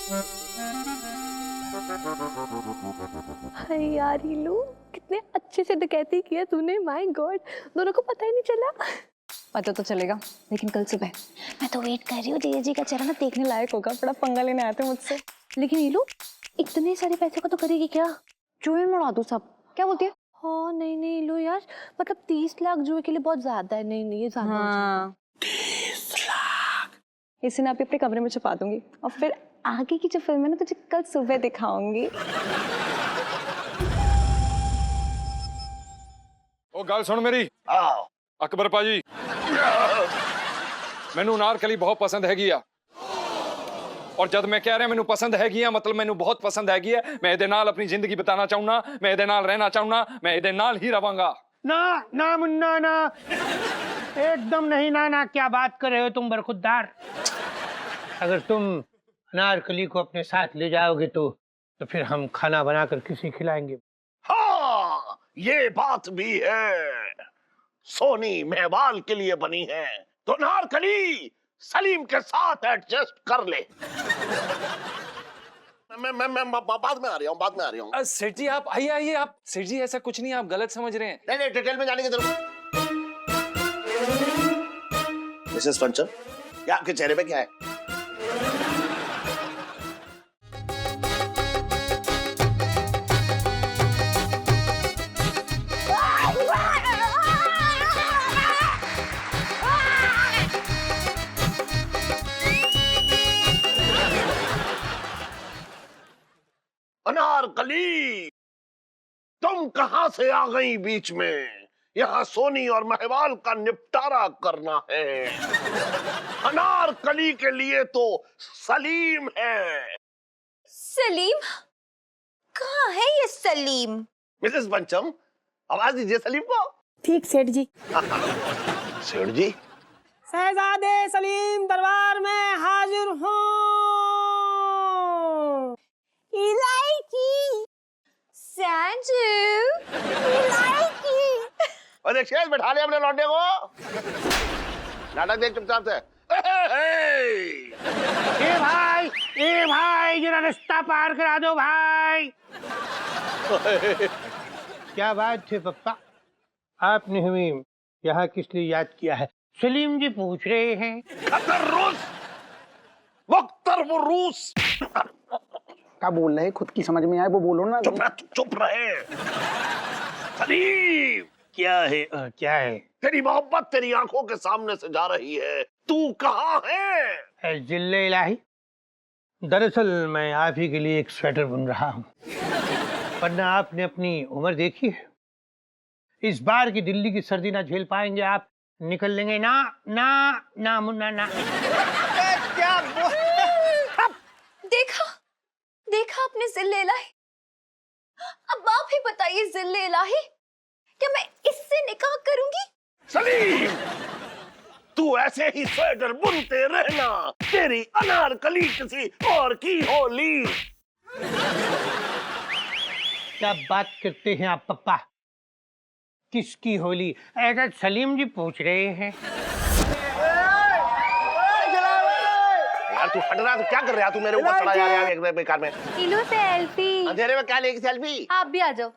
हाय यार हीलू, कितने अच्छे से डकैती किया तूने, माय गॉड। दोनों को पता ही नहीं चला। पता तो चलेगा लेकिन कल सुबह। मैं तो वेट कर रही हूँ, जय जी का चेहरा ना देखने लायक होगा। बड़ा पंगा लेने आए थे मुझसे। लेकिन हीलू, इतने सारे पैसे का तो करेगी क्या? जुए में उड़ा दूँ सब, क्या बोलती है? हाँ नहीं नहीं हीलू यार, मतलब 30 लाख जुए के लिए बहुत ज्यादा है। नहीं नहीं, ये ज्यादा हो जाएगा। 30 लाख इसे ना अपने कमरे में छुपा दूंगी और फिर आगे की जो फिल्म है ना तुझे कल सुबह दिखाऊंगी। ओ गल सुन मेरी। अकबर पाजी, मैनू अनारकली बहुत पसंद हैगी आ। और जब मैं कह रहा मैनू पसंद हैगी आ, मतलब मैनू बहुत पसंद हैगी है। मैं इहदे नाल अपनी जिंदगी बिताना चाहूना, मैं इहदे नाल रहना चाहूना, मैं इहदे नाल ही रवांगा। ना ना मुन्ना ना, एकदम नहीं। ना ना, क्या बात कर रहे हो तुम बरखुरदार। अगर तुम अनारकली को अपने साथ ले जाओगे तो फिर हम खाना बनाकर किसी खिलाएंगे। हाँ, ये बात भी है। सोनी मेहवाल के लिए बनी है तो अनारकली सलीम के साथ एडजस्ट कर ले। मैं बाद में आ रहा हूँ, बाद में आ रहा हूँ। सेठ जी आप आइए आइए। आप सेठ जी ऐसा कुछ नहीं, आप गलत समझ रहे हैं। नहीं नहीं, डिटेल में जाने की जरूरत। मिसेस पंचम, क्या आपके चेहरे पे क्या है? अनारकली, तुम कहां से आ गई बीच में? यहाँ सोनी और महवाल का निपटारा करना है। अनारकली के लिए तो सलीम है। सलीम? कहाँ है ये सलीम? मिसेस पंचम, आवाज दीजिए सलीम को। ठीक सेठ जी। सेठ जी, शहजादे सलीम दरबार में हाजिर हूँ। इलायची, सांजू, इलायची। और शेष बैठा लिया अपने लौंडे को। नाटक देख चुपचाप से। ए भाई जरा रास्ता पार करा दो भाई। क्या बात है पप्पा, आपने हमें यहाँ किस लिए याद किया है? सलीम जी पूछ रहे हैं। खतर रूस, मुख्तर वो रूस। क्या बोल रहे हैं, खुद की समझ में आए वो बोलो ना। चुप रहे। सलीम, क्या है क्या है? तेरी मोहब्बत तेरी आंखों के सामने से जा रही है। तू कहाँ है? जिल्ले इलाही, दरअसल मैं आप ही के लिए एक स्वेटर बुन रहा हूँ। वरना आपने अपनी उम्र देखी है, इस बार की दिल्ली की सर्दी ना झेल पाएंगे आप। निकल लेंगे ना ना ना मुन्ना ना। क्या देखा देखा आपने जिल्ले इलाही। अब आप ही बताइए जिल्ले इलाही, क्या मैं इससे निकाह करूंगी? सलीम, तू ऐसे ही स्वेटर बुनते रहना। तेरी अनारकली किसी और की होली। क्या बात करते हैं आप पप्पा, किसकी होली? ऐसा सलीम जी पूछ रहे हैं। यार तू हट रहा, तू क्या कर रहा? तू मेरे ऊपर चढ़ा जा रहा है एक बेकार में। हीलू सेल्फी। अंधेरे में क्या लेगी सेल्फी? आप भी आ जाओ।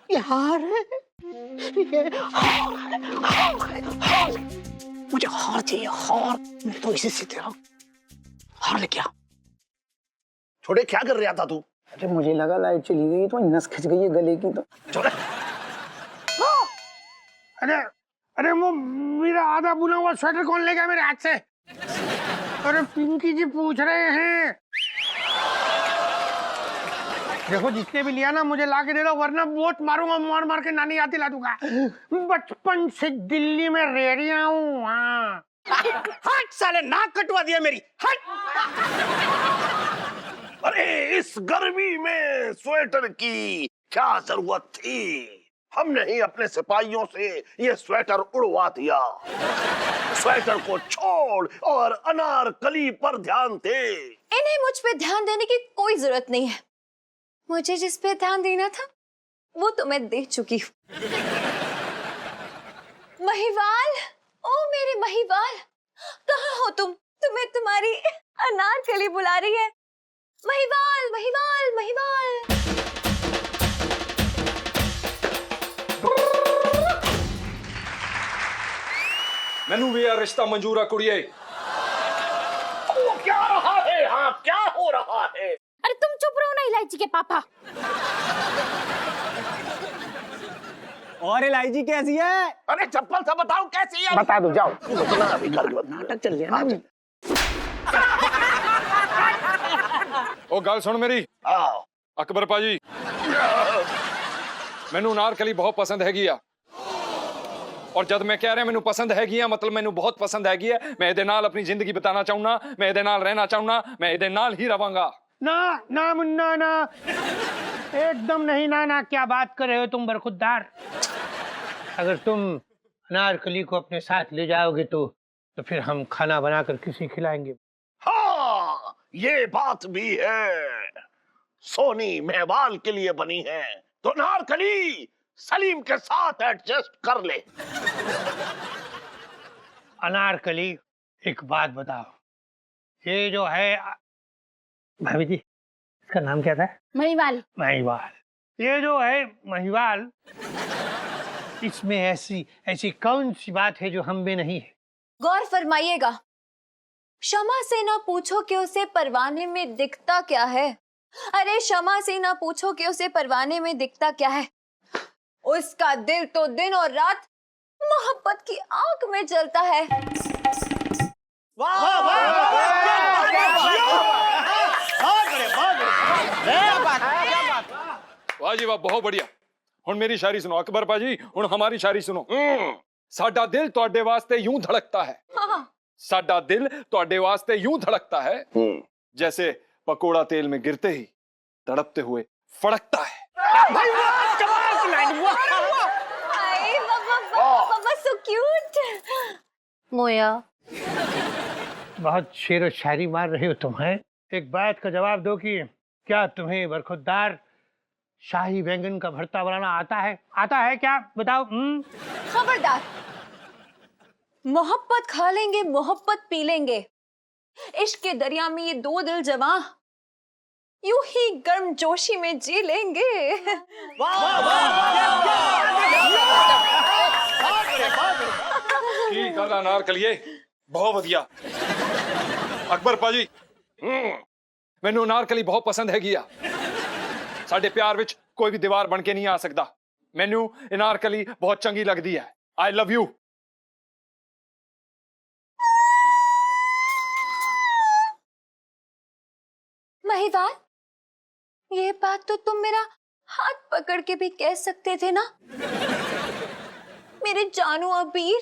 यार मुझे हार चाहिए, हार। मैं तो इसे सीते रहा, हार लेके आ। छोटे, क्या कर रहा था तू? अरे मुझे लगा लाइट चली गई तो नस खिंच गई है गले की। तो छोटे, अरे अरे वो मेरा आधा बुना हुआ स्वेटर कौन ले गया मेरे हाथ से? अरे पिंकी जी पूछ रहे हैं। देखो जिसने भी लिया ना मुझे ला के दे दो, वरना वोट मारूंगा, मार मार के नानी याद दिला दूंगा। बचपन से दिल्ली में रह रहा हूँ। हाँ। हट साले, नाक कटवा दिया मेरी। हट। अरे इस गर्मी में स्वेटर की क्या जरूरत थी? हमने ही अपने सिपाहियों से ये स्वेटर उड़वा दिया। स्वेटर को छोड़ और अनारकली पर ध्यान दे। इन्हें मुझ पे ध्यान देने की कोई जरूरत नहीं है। मुझे जिस पे ध्यान देना था वो तो मैं दे चुकी हूँ। महिवाल, ओ मेरे महिवाल, कहाँ हो तुम? तुम्हें तुम्हारी अनारकली बुला रही है। महिवाल, महिवाल, महिवाल। मैनू भी यार रिश्ता मंजूर है कुड़िए। वो क्या रहा है? हाँ, क्या हो रहा है? अरे तुम चुप रहो ना इलायची के पापा। और इलायची कैसी है? अरे चप्पल से बताओ कैसी है? बता दो, जाओ। सुना अभी कर दो। नाटक चल रहा है ना। ओ गल सुन मेरी आओ। अकबर पाजी, मैनू अनारकली बहुत पसंद हैगी आ। और जब मैं कह रहा मैनू पसंद हैगी आ मतलब मैनू बहुत पसंद हैगी है। मैं इहदे नाल अपनी जिंदगी बिताना चाहूंगा, मैं इहदे नाल रहना चाहूंगा, मैं इहदे नाल ही रवांगा। ना ना मुन्ना ना, एकदम नहीं ना ना, क्या बात कर रहे हो तुम बरखुरदार। अगर तुम अनारकली को अपने साथ ले जाओगे तो फिर हम खाना बनाकर किसी खिलाएंगे। हाँ, ये बात भी है। सोनी मेहवाल के लिए बनी है तो अनारकली सलीम के साथ एडजस्ट कर ले। अनारकली, एक बात बताओ, ये जो है भाभी जी, इसका नाम क्या था? महिवाल। महिवाल। ये जो है महिवाल, इसमें ऐसी ऐसी कौन सी बात है जो हम में नहीं है? गौर फरमाइएगा। क्षमा से ना पूछो कि उसे परवाने में दिखता क्या है। अरे क्षमा से ना पूछो कि उसे परवाने में दिखता क्या है। उसका दिल तो दिन और रात मोहब्बत की आग में जलता है। वाह जी वाह, बहुत बढ़िया। हुण मेरी शायरी सुनो अकबर पाजी, हुण हमारी शायरी सुनो। साडा दिल तुहाडे वास्ते यूं धड़कता है, हाँ। साडा दिल तुहाडे वास्ते यूं धड़कता है जैसे पकोड़ा तेल में गिरते ही तड़पते हुए फड़कता है। आई बाबा सो क्यूट। मोया, बहुत शेर व शायरी मार रहे हो तुम, हैं? एक बात का जवाब दो कि क्या तुम्हें बरखुरदार शाही बैंगन का भरता बनाना आता है? आता है क्या? बताओ। खबरदार। मोहब्बत खा लेंगे, मोहब्बत पी लेंगे। इश्क के दरिया में ये दो दिल जवां यूं ही गर्म जोशी में जी लेंगे। की गल अनारकलीए, बहुत वधिया। अकबर पाजी, मैनू अनारकली बहुत पसंद हैगी आ। साडे प्यार विच कोई भी दीवार बन के नहीं आ सकता। मैनू अनारकली बहुत चंगी लगदी है। I love you. महिवाल, ये बात तो तुम मेरा हाथ पकड़ के भी कह सकते थे ना। मेरे जानू अबीर,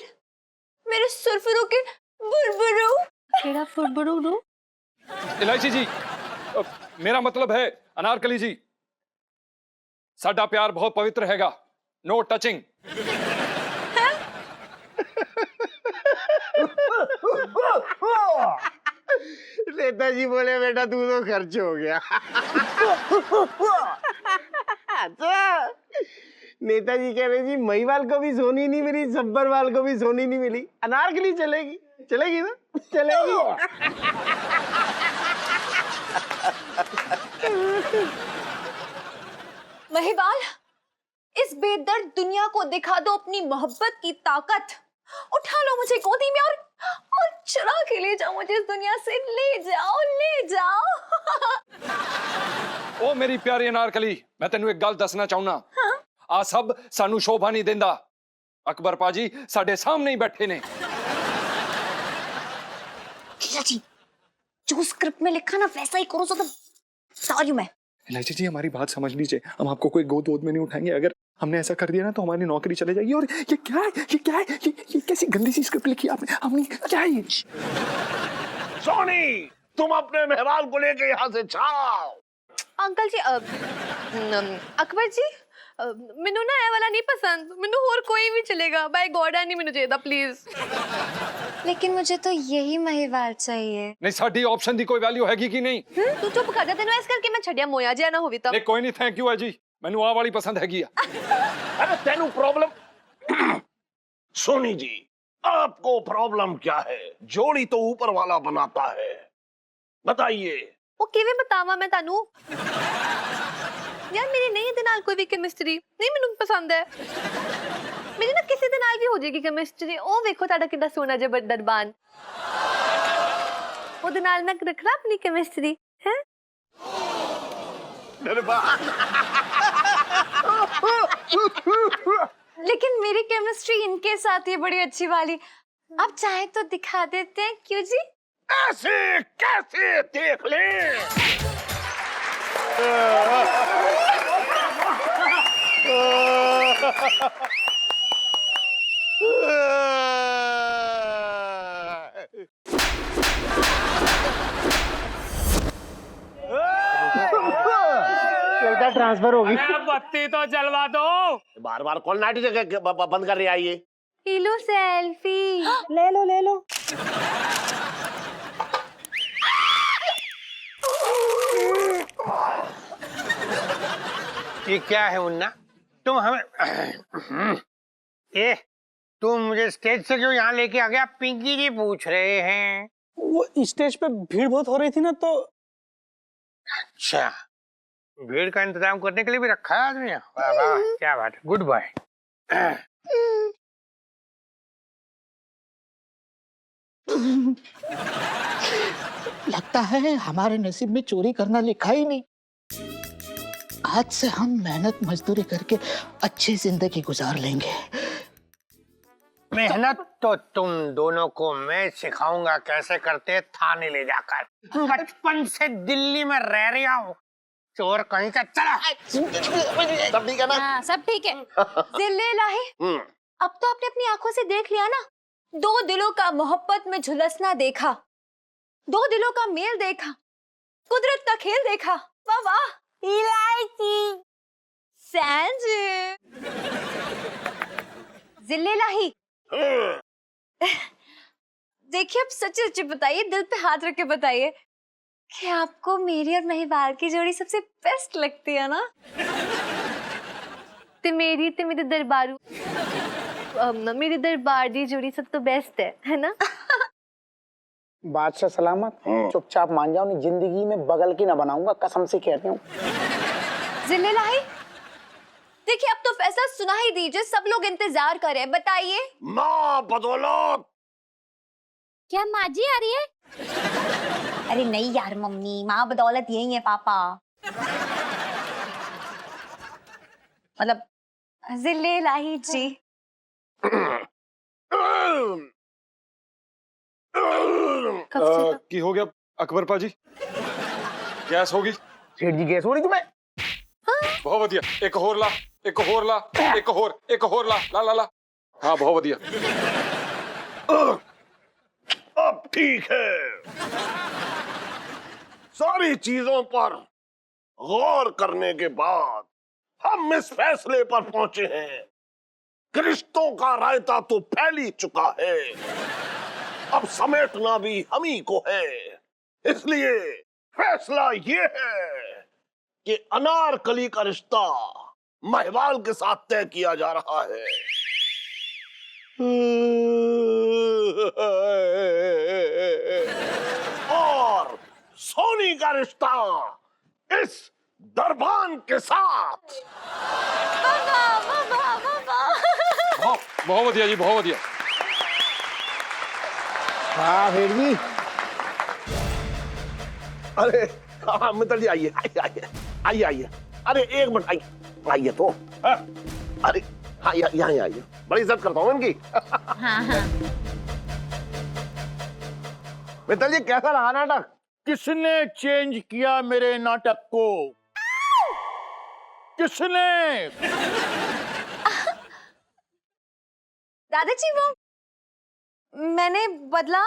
मेरे सुरफुरु के बुरबुरु। केड़ा फुरबुरु? इलायची जी, मेरा मतलब है अनारकली जी, साडा प्यार बहुत पवित्र हैगा। No touching. नेताजी बोले बेटा तू तो खर्च हो गया। अच्छा, नेताजी कह रहे जी महिवाल को भी सोनी नहीं मिली, सब्बरवाल को भी सोनी नहीं मिली, अनारकली चलेगी। चलेगी ना? चलेगी। महिवाल, इस बेदर्द दुनिया को दिखा दो अपनी मोहब्बत की ताकत। उठा लो मुझे गोदी में और चुरा के ले जाओ मुझे इस दुनिया से। ले जाओ, ले जाओ। ओ मेरी प्यारी अनारकली, मैं तेनू एक गल दसना चाहना। आ सब सानू शोभा नहीं देंदा। अकबर पाजी साडे सामने ही बैठे ने। लीला जी, जो स्क्रिप्ट में लिखा ना वैसा ही करो। तो सॉरी मैं। इलायची जी हमारी बात समझ लीजिए, हम आपको कोई गोद वोद में नहीं उठाएंगे। अगर हमने ऐसा कर दिया ना तो हमारी नौकरी चले जाएगी। और ये क्या है, ये क्या है, ये कैसी गंदी सी स्क्रिप्ट लिखी आपने? हमने क्या है ये? सोनी, तुम अपने मेहमान को लेके यहाँ से जाओ। अंकल जी, अकबर जी, मैनू ना ये वाला नहीं पसंद। मैनू और कोई भी चलेगा। बाय गॉड नहीं मैनू चाहिए प्लीज। लेकिन मुझे तो यही महिवाल चाहिए। नहीं साडी ऑप्शन दी कोई वैल्यू हैगी कि नहीं? तू चुप कर जा, तेन इस करके मैं छड़िया मोया जिया ना होवी तब। नहीं कोई नहीं, थैंक यू है जी, मैनू आ वाली पसंद हैगी आ। अरे तेनू प्रॉब्लम सोनी जी, आपको प्रॉब्लम क्या है? जोड़ी तो ऊपर वाला बनाता है, बताइए। वो किवें बतावा मैं तानू? यार मेरी नहीं ਇਹਦੇ ਨਾਲ कोई भी केमिस्ट्री नहीं, ਮੈਨੂੰ पसंद है। मेरी ना किसी ਦੇ ਨਾਲ भी हो जाएगी केमिस्ट्री। ਉਹ ਵੇਖੋ ਤੁਹਾਡਾ ਕਿੰਨਾ ਸੋਹਣਾ ਜਿਹਾ ਦਰਬਾਨ, ਉਹਦੇ ਨਾਲ ਮੈਂ ਰੱਖਣਾ ਆਪਣੀ केमिस्ट्री है। लेकिन मेरी केमिस्ट्री इनके साथ ही बड़ी अच्छी वाली। आप चाहे तो दिखा देते हैं, क्यों जी? ऐसे कैसे देख ले? लगता ट्रांसफर होगी। बत्ती तो जलवा दो। बार बार कौन नाटी जगह बंद कर रही है ये? लो सेल्फी। ले लो ले लो। ये क्या है मुन्ना, तुम हमें ए तुम मुझे स्टेज से क्यों यहाँ लेके आ गया? पिंकी जी पूछ रहे हैं। वो स्टेज पे भीड़ बहुत हो रही थी ना, तो अच्छा, भीड़ का इंतजाम करने के लिए भी रखा है आदमी? वाह वाह, क्या बात है, गुड बाय। लगता है हमारे नसीब में चोरी करना लिखा ही नहीं। आज से हम मेहनत मजदूरी करके अच्छी जिंदगी गुजार लेंगे। मेहनत तो तुम दोनों को मैं सिखाऊंगा कैसे करते, थाने ले जाकर। बचपन से दिल्ली में रह रहा हूँ, चोर कहीं का। चला सब ठीक है ना? हाँ, सब ठीक है। जिल्ले लाही, अब तो आपने अपनी आंखों से देख लिया ना, दो दिलों का मोहब्बत में झुलसना देखा, दो दिलों का मेल देखा, कुदरत का खेल देखा। वाह वाह, इलायची सैंड। जिल्ले लाही, देखिए अब सच सच बताइए, दिल पे हाथ रख के बताइए कि आपको मेरी और महिवाल की जोड़ी सबसे बेस्ट लगती है ना? ते मेरी दरबारू मेरी दरबार दी जोड़ी सब तो बेस्ट है ना? बादशाह सलामत, चुपचाप मान जाओ, नहीं जिंदगी में बगल की ना बनाऊंगा, कसम से कहती हूँ। जिल्ले लाही, देखिए अब तो फैसला सुना ही दीजिए, सब लोग इंतजार कर रहे हैं, बताइए। माँ बदौलत। क्या माँ जी आ रही है? अरे नहीं यार मम्मी, माँ बदौलत यही है पापा। मतलब जिल्ले लाही जी। की हो गया अकबर पाजी? गैस होगी? सेठ जी गैस हो रही तुम्हें? बहुत बढ़िया, एक होर ला, एक होर ला, एक होर ला, ला ला ला। हाँ बहुत बढ़िया। अब ठीक है। सारी चीजों पर गौर करने के बाद हम इस फैसले पर पहुंचे हैं कि रिश्तों का रायता तो फैल ही चुका है, अब समेटना भी हम ही को है। इसलिए फैसला ये है कि अनारकली का रिश्ता महिवाल के साथ तय किया जा रहा है। और सोनी का रिश्ता इस दरबान के साथ। बहुत बढ़िया जी, बहुत बढ़िया। हाँ सेठ जी। अरे हाँ मित्र जी, आइए आइए आइए आइए आइए। अरे एक मिनट, आइए आइए तो। अरे हाँ यहाँ आइए, बड़ी इज्जत करता हूँ इनकी। हाँ हाँ। मित्र जी कैसा रहा नाटक? किसने चेंज किया मेरे नाटक को? किसने? दादाजी वो मैंने बदला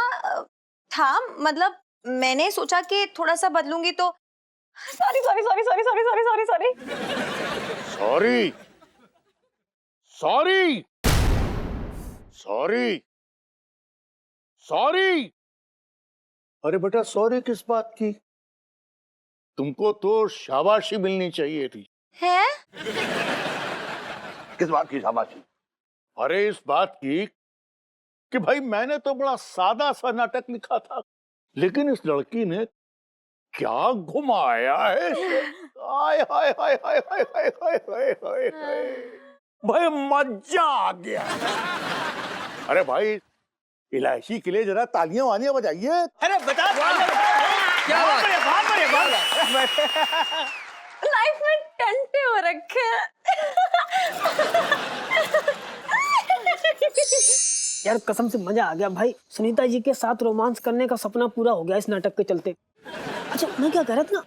था, मतलब मैंने सोचा कि थोड़ा सा बदलूंगी तो। Sorry sorry sorry sorry sorry sorry sorry sorry sorry sorry sorry sorry. अरे बेटा सॉरी किस बात की? तुमको तो शाबाशी मिलनी चाहिए थी। है? किस बात की शाबाशी? अरे इस बात की कि भाई मैंने तो बड़ा सादा सा नाटक लिखा था, लेकिन इस लड़की ने क्या घुमाया है इसे। हाय हाय हाय हाय हाय हाय हाय हाय हाय हाय। भाई मजा आ गया। अरे भाई इलायची के लिए जरा तालियां वालियां बजाइए। अरे बता क्या बात है? लाइफ में टंटे हो रखे हैं। यार कसम से मजा आ गया भाई। सुनीता जी के साथ रोमांस करने का सपना पूरा हो गया इस नाटक के चलते। अच्छा मैं क्या कह रहा था ना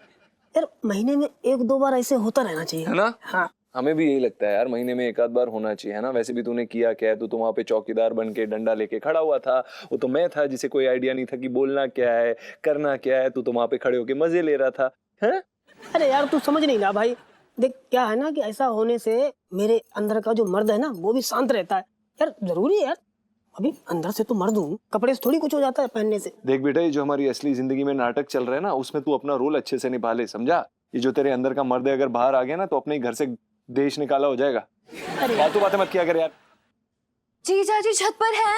यार, महीने में 1-2 बार ऐसे होता रहना चाहिए, है ना? हाँ हमें भी यही लगता है यार, महीने में 1 आध बार होना चाहिए, है ना? वैसे भी तूने किया क्या है? तू तो वहां पे चौकीदार बन के डंडा लेके खड़ा हुआ था। वो तो मैं था जिसे कोई आइडिया नहीं था कि बोलना क्या है, करना क्या है। तू तो वहां पे खड़े होके मजे ले रहा था, है? अरे यार तू समझ नहीं रहा भाई। देख क्या है ना कि ऐसा होने से मेरे अंदर का जो मर्द है ना वो भी शांत रहता है। यार जरूरी है यार, अभी अंदर से तो मर्द हूँ, कपड़े से थोड़ी कुछ हो जाता है पहनने से। देख बेटा, ये जो हमारी असली जिंदगी में नाटक चल रहा है ना, उसमें तू अपना रोल अच्छे से निभा ले, समझा? ये जो तेरे अंदर का मर्द है अगर बाहर आ गया ना तो अपने ही घर से देश निकाला हो जाएगा। फालतू बातें मत किया कर यार। जीजा जी छत पर है?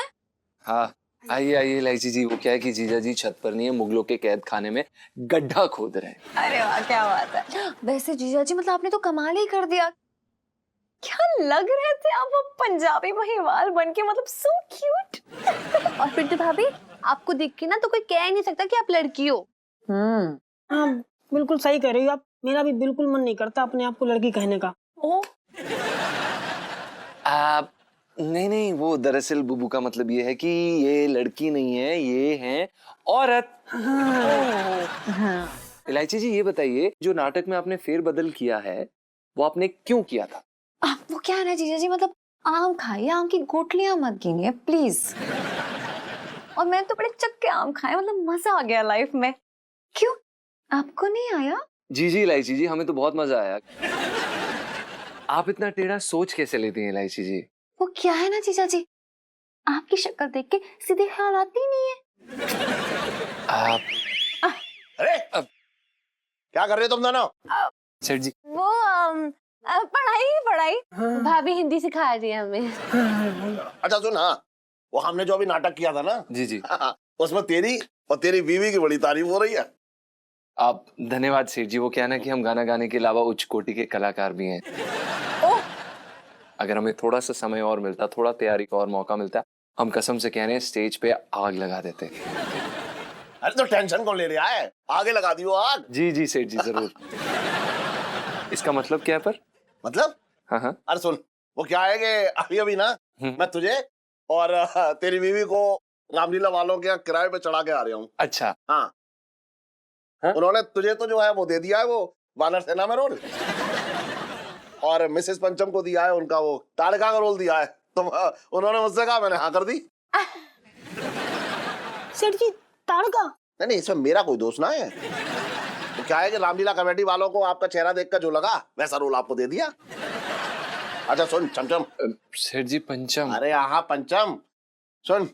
हाँ आइए आइए इलायची जी। वो क्या है कि जीजा जी छत पर नहीं है, मुगलों के कैद खाने में गड्ढा खोद रहे हैं। अरे वाह क्या बात है। वैसे जीजा जी मतलब आपने तो कमाल ही कर दिया। क्या लग रहे थे आप वो पंजाबी महिवाल बन के, मतलब सो क्यूट। और फिर तो भाभी आपको देख के ना तो कोई कह ही नहीं सकता कि आप लड़की हो। हाँ बिल्कुल सही कह रही हो आप। मेरा भी बिल्कुल मन नहीं करता अपने आप को लड़की कहने का। ओ नहीं नहीं, वो दरअसल बुबू का मतलब ये है कि ये लड़की नहीं है, ये है औरत। इलायची जी ये बताइए, जो नाटक में आपने फेरबदल किया है वो आपने क्यों किया था? वो क्या है ना जीजा जी, मतलब आम खाइए, आम की गोटलियां मत गिनिए प्लीज। और मैंने तो बड़े चक्के आम खाए, मतलब मजा आ गया लाइफ में। क्यों आपको नहीं आया? जी जी इलायची जी, हमें तो बहुत मजा आया। आप इतना टेढ़ा सोच कैसे लेती हैं इलायची जी? वो क्या है ना जीजा जी, आपकी शक्ल देख के सीधे ख्याल आती नहीं है। आप अरे क्या कर रहे हो तुम दोनों? सेठ जी वो पढ़ाई भाभी हिंदी सिखा रही है हमें। अच्छा सुन, हाँ वो हमने जो अभी नाटक किया था ना, जी जी उसमें तेरी और तेरी बीवी की बड़ी तारीफ हो रही है। आप धन्यवाद सेठ जी। वो क्या है ना कि हम गाना गाने के अलावा उच्च कोटि के कलाकार भी हैं। अगर हमें थोड़ा सा समय और मिलता, थोड़ा तैयारी का और मौका मिलता, हम कसम से कह रहे हैं स्टेज पे आग लगा देते। अरे तो टेंशन कौन ले रहा है, आगे लगा दियो आग। जी जी सेठ जी जरूर। इसका मतलब क्या है पर? मतलब हाँ हाँ अरे सुन, वो क्या है कि अभी अभी ना मैं तुझे और तेरी बीवी को रामलीला वालों के यहाँ किराए पे चढ़ा के आ रहा हूँ। अच्छा हाँ हाँ? उन्होंने तुझे तो जो है वो दे दिया है, वो वानर सेना में रोल, और मिसेस पंचम को दिया है उनका वो ताड़का का रोल दिया है। तो उन्होंने मुझसे कहा, मैंने हाँ कर दी। सेठ जी ताड़का? नहीं नहीं, इसमें मेरा कोई दोष ना है। तो क्या है कि रामलीला कमेटी वालों को आपका चेहरा देखकर जो लगा वैसा रोल आपको दे दिया। अच्छा सुन चमचम। सेठ जी पंचम? अरे हाँ पंचम, सुन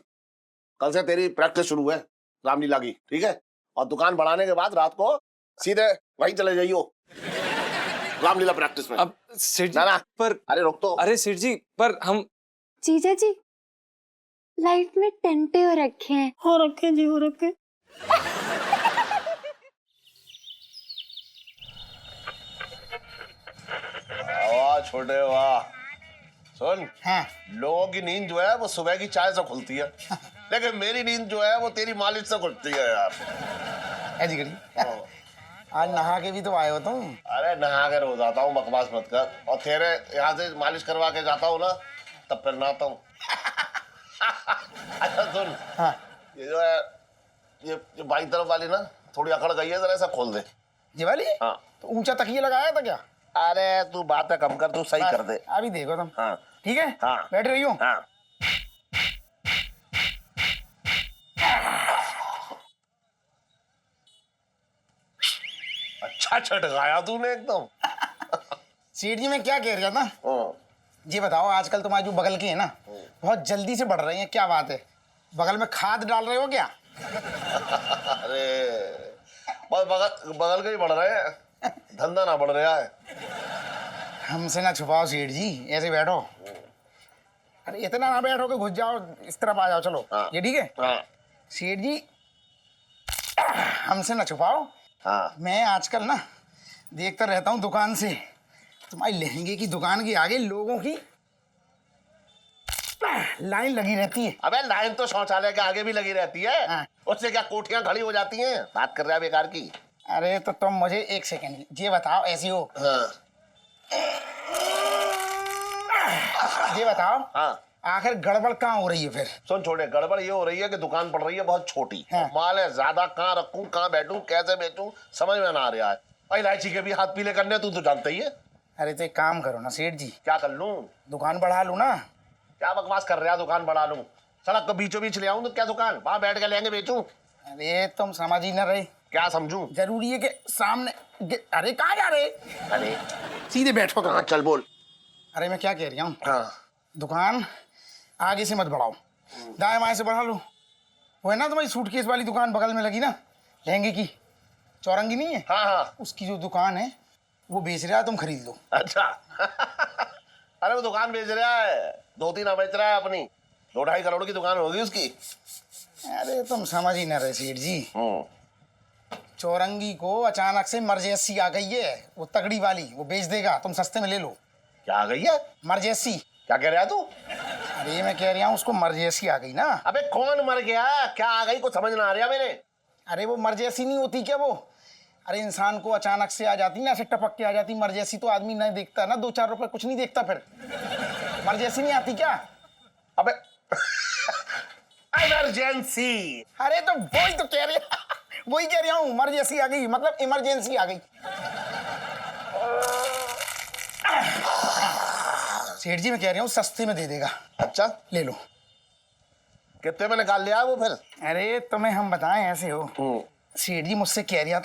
कल से तेरी प्रैक्टिस शुरू है रामलीला की, ठीक है? और दुकान बढ़ाने के बाद रात को सीधे वहीं चले जाइयो रामलीला प्रैक्टिस में। अब सेठ जी ना पर, अरे रोक तो। अरे सेठ जी पर हम जीजा जी लाइफ में टंटे हो रखे हैं। हो रखे जी, हो रखे। वाह छोटे वाह। सुन हाँ लोगों की नींद जो है वो सुबह की चाय से खुलती है, लेकिन मेरी नींद जो है वो तेरी मालिश से खुलती है यार। ऐसी करिए, आज नहा के भी तो आए हो तुम। अरे नहा के रोज आता हूँ, बकवास मत कर। और तेरे यहाँ से मालिश करवा के जाता हूँ ना तब फिर नहाता हूँ। अच्छा सुन, हाँ ये जो है ये जो बाई तरफ वाली ना थोड़ी अकड़ गई है, जरा ऐसा खोल दे। ये वाली? हाँ तो ऊंचा तकिया लगाया था क्या? अरे तू बातें कम कर, तू सही कर दे। अभी देखो तुम। हाँ ठीक है हाँ बैठ रही हो। हाँ अच्छा छटकाया तूने एकदम। सेठ जी मैं क्या कह रहा था, हाँ। ये बताओ आजकल तुम्हारी जो बगल की है ना बहुत जल्दी से बढ़ रही है, क्या बात है? बगल में खाद डाल रहे हो क्या? अरे बस बगल बगल के ही बढ़ रहे हैं, धंधा ना बढ़ रहा है। हमसे ना छुपाओ सेठ जी, ऐसे बैठो। अरे इतना ना बैठो कि घुस जाओ, इस तरफ आ जाओ। चलो हाँ। ये ठीक है? हाँ सेठ जी हमसे ना छुपाओ। हाँ। मैं आजकल ना देखता रहता हूँ दुकान से, तुम्हारी लहंगे की दुकान के आगे लोगों की लाइन लगी रहती है। अबे लाइन तो शौचालय के आगे भी लगी रहती है। हाँ। उससे क्या कोठियां खड़ी हो जाती हैं? बात कर रहा है बेकार की। अरे तो तुम मुझे एक सेकंड ये बताओ, ऐसी हो हाँ ये बताओ, हाँ। आखिर गड़बड़ कहाँ हो रही है फिर? सुन छोटे, गड़बड़ ये हो रही है कि दुकान पड़ रही है बहुत छोटी। हाँ। माल है ज्यादा, कहाँ रखूं, कहाँ बैठूं, कैसे बेचूं, समझ में ना आ रहा है। और इलायची के भी हाथ पीले करने, तू तो जानता ही है। अरे तो एक काम करो ना सेठ जी, क्या कर लूं? दुकान बढ़ा लूं ना। क्या बकवास कर रहा है? दुकान बढ़ा लूं? सड़क को बीचों बीच ले आऊं तो क्या दुकान, वहां बैठ के लेंगे बेचूं? अरे तुम समझ ही ना रहे। क्या समझूं? जरूरी है कि सामने अरे कहाँ जा रहे? अरे सीधे बैठो। हाँ चल बोल। अरे मैं क्या कह रही हूँ, हाँ दुकान आगे से मत बढ़ाओ, दाएं बाएं से बढ़ा लो। वो है ना तुम्हारी सूटकेस वाली दुकान बगल में लगी ना, लहंगे की, चौरंगी नहीं है? हाँ हाँ। उसकी जो दुकान है वो बेच रहा है, तुम खरीद लो। अच्छा अरे वो दुकान बेच रहा है, 2-3 बेच रहा है अपनी, 2-2.5 करोड़ की दुकान होगी उसकी। अरे तुम समझ ही ना रहे सेठ जी, चौरंगी को अचानक से मर्जेसी आ गई है, वो तगड़ी वाली, वो बेच देगा, तुम सस्ते में ले लो। क्या आ गई है? मर्जेसी। क्या कह रहा है तू? अरे मैं कह रहा हूँ उसको मर्जेसी आ गई ना। अबे कौन मर गया? क्या आ गई? कुछ समझ ना आ रहा मेरे। अरे वो मर्जेसी नहीं होती क्या वो? अरे इंसान को अचानक से आ जाती ना, ऐसे टपक के आ जाती मर्जेसी, तो आदमी नहीं देखता ना, 2-4 रुपए कुछ नहीं देखता फिर। मर्जेसी नहीं आती क्या? अबे इमरजेंसी। अरे तो वही तो कह रही वही कह रहा हूँ, मर्जेसी आ गई मतलब इमरजेंसी आ गई। सेठ जी मैं कह रहा हूँ सस्ते में दे देगा। अच्छा ले लो। कितने में निकाल लिया वो फिर? अरे तुम्हें हम बताएं ऐसे हो, सेठ जी मुझसे कह रहा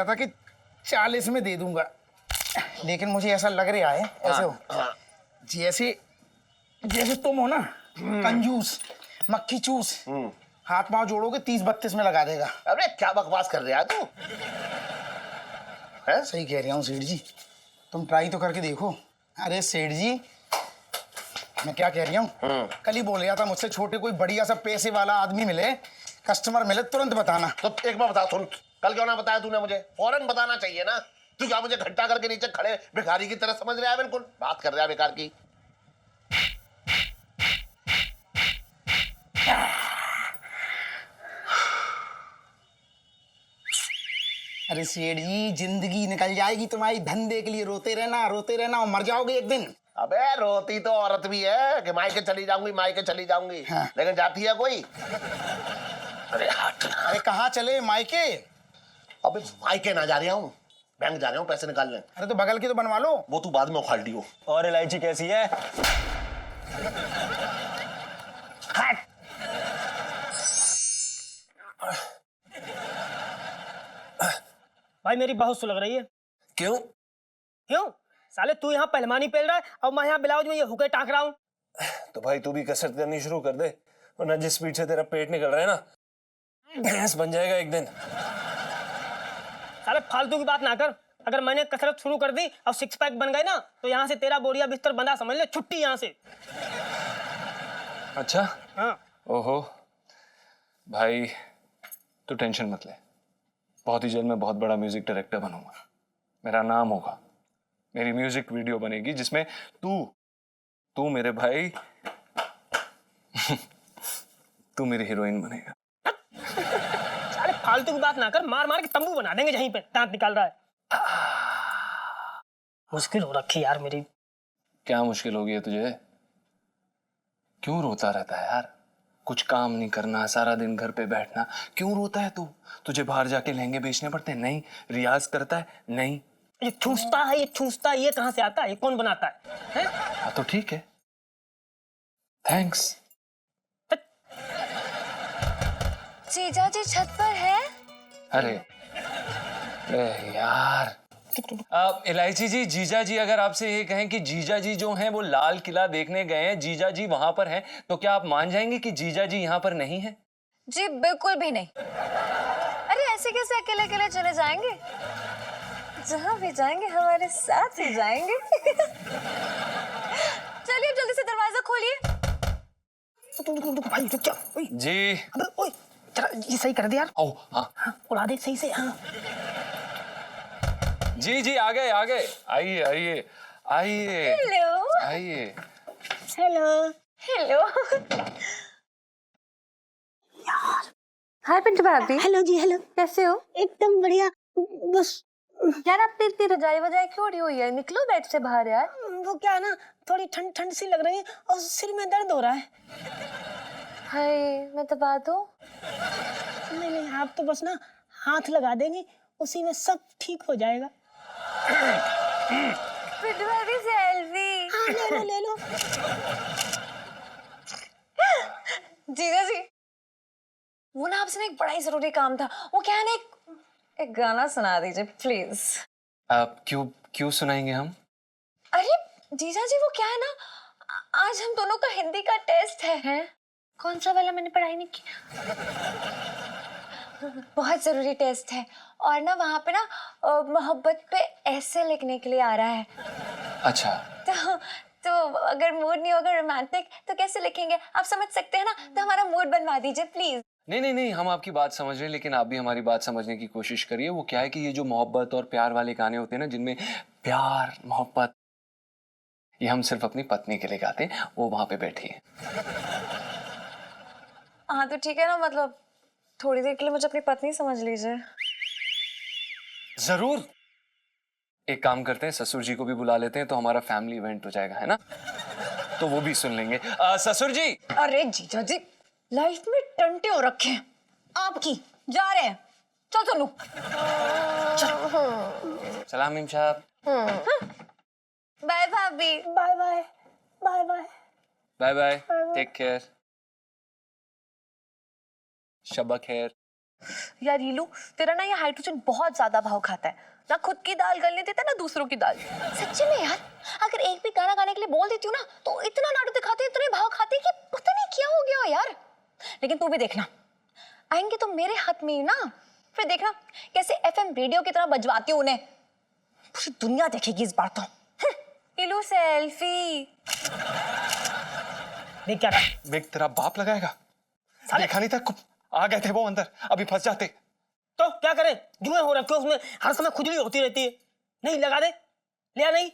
था कि 40 में दे दूंगा, लेकिन मुझे ऐसा लग रहा है ऐसे हो जैसे जैसे तुम हो ना कंजूस, मक्खी चूस, हाथ पांव जोड़ोगे 30-32 में लगा देगा। अबे क्या बकवास कर रहा है तू? है? सही कह रहा हूँ सेठ जी, तुम ट्राई तो करके देखो। अरे सेठ जी मैं क्या कह रही हूँ, कल ही बोल रहा था मुझसे, छोटे कोई बढ़िया सा पैसे वाला आदमी मिले, कस्टमर मिले, तुरंत बताना। तो एक बार बता, सुन, कल क्यों ना बताया तूने मुझे? फौरन बताना चाहिए ना। तू क्या मुझे घंटा करके नीचे खड़े भिखारी की तरह समझ रहा है? बिल्कुल बात कर रहा है बेकार की। अरे सेठ जी जिंदगी निकल जाएगी तुम्हारी, धंधे के लिए रोते रहना और मर जाओगे एक दिन। अबे रोती तो औरत भी है कि मायके चली जाऊंगी, हाँ। लेकिन जाती है कोई? अरे हट। अरे कहाँ चले मायके? अबे मायके ना जा रहा हूँ, बैंक जा रहा हूँ पैसे निकालने। अरे तो बगल की तो बनवा लो। वो तू बाद में उखाड़ लियो। और इलायची कैसी है? हट। भाई मेरी बहुत सुलग रही है। क्यों? क्यों? साले तू यहाँ पहलवानी पेल रहा है और मैं यहाँ ब्लाउज में ये हुके टाक रहा हूँ। तो भाई तू भी कसरत करनी शुरू कर दे, वरना जिस स्पीड से तेरा पेट निकल रहा है ना, भैंस बन जाएगा एक दिन। साले फालतू की बात ना कर, अगर मैंने कसरत शुरू कर दी और 6 पैक बन गए ना, तो यहाँ से तेरा बोरिया बिस्तर बंधा समझ ले, छुट्टी यहाँ से। अच्छा? हाँ। ओहो भाई तू टेंशन मत ले, बहुत ही जल्द मैं बहुत बड़ा म्यूजिक डायरेक्टर बनूंगा, मेरा नाम होगा, मेरी म्यूजिक वीडियो बनेगी जिसमें तू मेरे भाई तू मेरी हीरोइन बनेगा। साले फालतू की बात ना कर, मार मार के तंबू बना देंगे जहीं पे दांत निकाल रहा है। मुश्किल हो रखी यार मेरी। क्या मुश्किल हो गई है तुझे? क्यों रोता रहता है यार? कुछ काम नहीं करना, सारा दिन घर पे बैठना, क्यों रोता है तू? तुझे बाहर जाके लहंगे बेचने पड़ते हैं? नहीं। रियाज करता है? नहीं। ये ठूसता है, ये कहाँ से आता है? ये कौन बनाता है? हाँ तो ठीक है, थैंक्स। जीजा जी छत पर है? अरे यार इलायची जी, जीजा जी अगर आपसे ये कहें कि जीजा जी जो हैं वो लाल किला देखने गए हैं, जीजा जी वहां पर हैं, तो क्या आप मान जाएंगे कि जीजा जी यहाँ पर नहीं है? जी बिल्कुल भी नहीं। अरे ऐसे कैसे अकेले अकेले चले जाएंगे? जहाँ भी जाएंगे हमारे साथ ही जाएंगे। चलिए जल्दी से दरवाजा खोलिए। भाई रुक जा। ओए, जी। अबे ओए, जरा ये सही कर दे यार। ओ हाँ। हाँ, उड़ा दे सही से। हाँ। जी जी आ गए आ गए, आइए आइए आइए हेलो। आइए। हेलो। हेलो। हाय पिंटू भाभी, हेलो जी, हेलो। कैसे हो? एकदम बढ़िया। बस यार आपने इतनी रजाई वजाई क्यों उड़ी हुई है? निकलो बेड से बाहर यार। वो क्या है ना, थोड़ी ठंड ठंड सी लग रही है और सिर में दर्द हो रहा है। हाय मैं दबा दूं? नहीं नहीं, आप तो बस ना हाथ लगा देंगे, उसी में सब ठीक हो जाएगा। पिंटू भाभी सेल्फी। हाँ, ले लो ले लो। जीजा जी, वो ना आपसे ना एक बड़ा ही जरूरी काम था। वो क्या है ना, एक गाना सुना दीजिए प्लीज। आप क्यों क्यों सुनाएंगे हम? अरे जीजा जी, वो क्या है ना, आज हम दोनों का हिंदी का टेस्ट है। कौन सा वाला? मैंने पढ़ाई नहीं की। बहुत जरूरी टेस्ट है और ना वहाँ पे ना मोहब्बत पे ऐसे लिखने के लिए आ रहा है। अच्छा। तो अगर मूड नहीं होगा रोमांटिक तो कैसे लिखेंगे? आप समझ सकते हैं ना, तो हमारा मूड बनवा दीजिए प्लीज। नहीं नहीं नहीं, हम आपकी बात समझ रहे हैं, लेकिन आप भी हमारी बात समझने की कोशिश करिए। वो क्या है कि ये जो मोहब्बत और प्यार वाले गाने होते हैं ना, जिनमें प्यार मोहब्बत, ये हम सिर्फ अपनी पत्नी के लिए गाते हैं। वो वहां पे बैठी है। हाँ तो ठीक है ना, मतलब थोड़ी देर के लिए मुझे अपनी पत्नी समझ लीजिए। जरूर। एक काम करते हैं, ससुर जी को भी बुला लेते हैं, तो हमारा फैमिली इवेंट हो जाएगा, है ना? तो वो भी सुन लेंगे। ससुर जी। अरे जीजा जी, लाइफ में टंटे हो रखे हैं आपकी। जा रहे हैं, चल सोनू। सलाम इम साहब। बाय भाभी। Bye bye bye bye bye bye, take care, शब्बा खैर। यार रीलू, तेरा ना ये हाइड्रोजन बहुत ज्यादा भाव खाता है ना। खुद की दाल गलने देता ना दूसरों की दाल। सच्ची में यार, अगर एक भी गाना गाने के लिए बोल देती हूँ ना, तो इतना नाटक दिखाते, इतने भाव खाते कि पता नहीं क्या हो गया हो यार। लेकिन तू भी देखना, आएंगे तो मेरे हाथ में ही ना, फिर देखना कैसे एफएम रेडियो की तरह बजवाती हूँ उन्हें। पूरी दुनिया देखेगी इस बार तो। रीलू सेल्फी। देख क्या रहा? बेग तेरा बाप लगाएगा। देखा नहीं था, आ गए थे वो अंदर, अभी फंस जाते। तो क्या करें, जुए हो रखे उसमें, हर समय खुजली होती रहती है। नहीं लगा दे, लिया नहीं।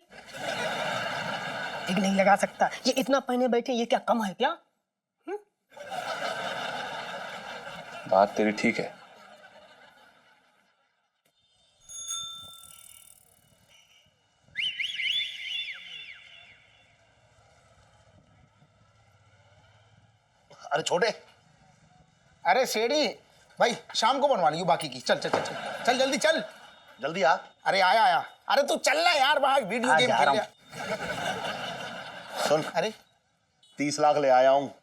एक नहीं लगा सकता, ये इतना पहने बैठे, ये क्या कम है क्या? बात तेरी ठीक है। अरे छोटे, अरे सेठी भाई, शाम को बनवा लियो बाकी की। चल चल चल चल चल, जल्दी चल। जल्दी आ। अरे आया आया। अरे तू चल ना यार, बाहर वीडियो गेम खेल रहा। सुन, अरे 30 लाख ले आया हूँ।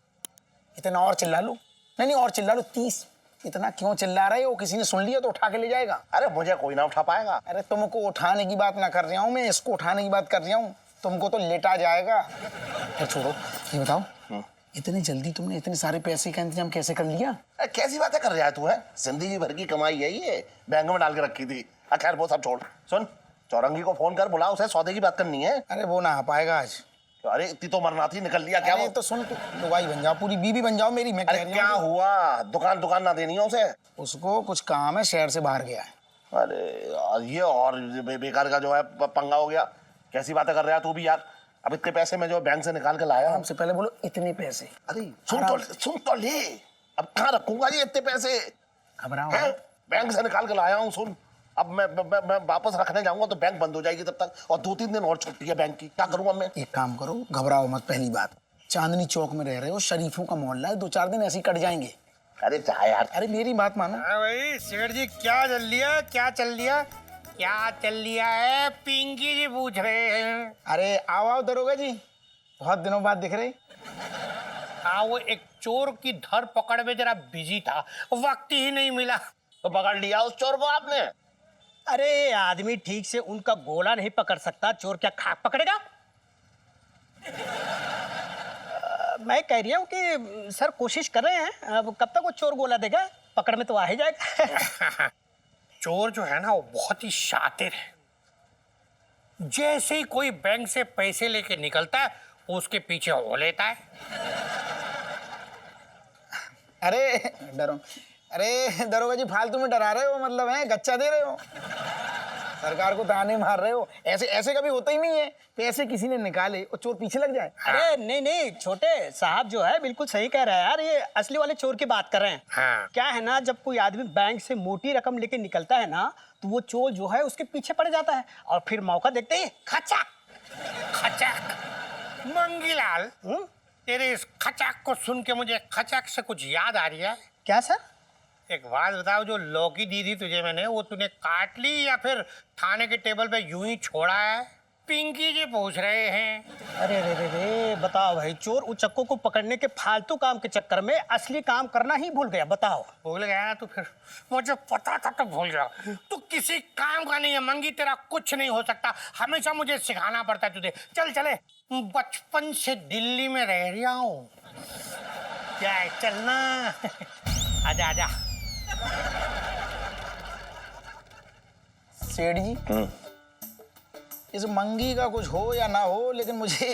इतना और चिल्ला लूं? नहीं और चिल्ला लो। 30? इतना क्यों चिल्ला रहे हो? किसी ने सुन लिया तो उठा के ले जाएगा। अरे मुझे कोई ना उठा पाएगा। अरे तुमको उठाने की बात ना कर रहा हूँ मैं, इसको उठाने की बात कर रहा हूँ। तुमको तो लेटा जाएगा। फिर छोड़ो, ये बताओ, इतनी जल्दी तुमने इतने सारे पैसे का इंतजाम कैसे कर लिया? कैसी बातें कर रहा है तू? है जिंदगी भर की कमाई है ये, बैंक में डाल के रखी थी। खैर वो सब छोड़, सुन चौरंगी को फोन कर, बुला, उसे सौदे की बात करनी है। अरे वो ना आ पाएगा आज। अरे इतनी तो मरना थी, निकल लिया क्या वो? तो सुन, तू लुगाई बन जाओ, पूरी बीवी बन जाओ मेरी। मैं अरे क्या हुआ, दुकान ना देनी है उसे? उसको कुछ काम है, शहर से बाहर गया है। अरे यार, ये और बेकार का जो है पंगा हो गया। कैसी बातें कर रहा है तू भी यार? अब इतने पैसे मैं जो बैंक से निकाल के लाया। हमसे पहले बोलो इतने पैसे। अरे सुन तो ले, अब कहाँ रखूंगा ये इतने पैसे? घबराओ, बैंक से निकाल के लाया हूँ। सुन, अब मैं वापस रखने जाऊंगा तो बैंक बंद हो जाएगी तब तक, और 2-3 दिन और छुट्टी है बैंक की। क्या करूंगा मैं? एक काम करो, घबराओ मत। पहली बात, चांदनी चौक में रह रहे हो, शरीफों का मोहल्ला है, 2-4 दिन ऐसे ही कट जाएंगे। अरे जा यार। अरे मेरी बात मानो। हाँ भाई सेठ जी, क्या चल लिया, क्या चल लिया, क्या चल लिया है? पिंकी जी पूछ रहे हैं। अरे आओ दरोगा जी, बहुत दिनों बाद दिख रहे। हाँ, वो एक चोर की धर पकड़ में जरा बिजी था, वक्त ही नहीं मिला। तो पकड़ लिया उस चोर को आपने? अरे आदमी ठीक से उनका गोला नहीं पकड़ सकता, चोर क्या खाक पकड़ेगा? मैं कह रही हूँ कि सर कोशिश कर रहे हैं, अब कब तक वो चोर गोला देगा? पकड़ में तो आ ही जाएगा। चोर जो है ना वो बहुत ही शातिर है। जैसे ही कोई बैंक से पैसे लेके निकलता है उसके पीछे हो लेता है। अरे डरो, अरे दरोगा जी फालतू में डरा रहे हो, मतलब है गच्चा दे रहे हो, सरकार को ताने मार रहे हो। ऐसे ऐसे कभी होता ही नहीं है, पैसे किसी ने निकाले और चोर पीछे लग जाए। अरे नहीं नहीं, छोटे साहब जो है बिल्कुल सही कह रहे हैं यार, ये असली वाले चोर की बात कर रहे हैं। हाँ। क्या है ना, जब कोई आदमी बैंक से मोटी रकम लेके निकलता है ना, तो वो चोर जो है उसके पीछे पड़ जाता है और फिर मौका देखते ही खचाक खचाक। मंगीलाल, तेरे इस खचाक को सुन के मुझे खचाक से कुछ याद आ रही है। क्या सर? एक बात बताओ, जो लौकी दी थी तुझे मैंने, वो तूने काट ली या फिर थाने के टेबल पे यूं ही छोड़ा है? पिंकी जी पूछ रहे हैं। अरे रे रे रे, बताओ भाई, चोर उचक्कों को पकड़ने के फालतू काम के चक्कर में असली काम करना ही भूल गया। बताओ। भूल गया ना तू? फिर मुझे पता था तो भूल जा। तू किसी काम का नहीं है मंगी, तेरा कुछ नहीं हो सकता। हमेशा मुझे सिखाना पड़ता है तुझे। चल चले, बचपन से दिल्ली में रह रहा हूँ। क्या है, चलना। आजा आजा। सेठ जी, इस मंगी का कुछ हो या ना हो, लेकिन मुझे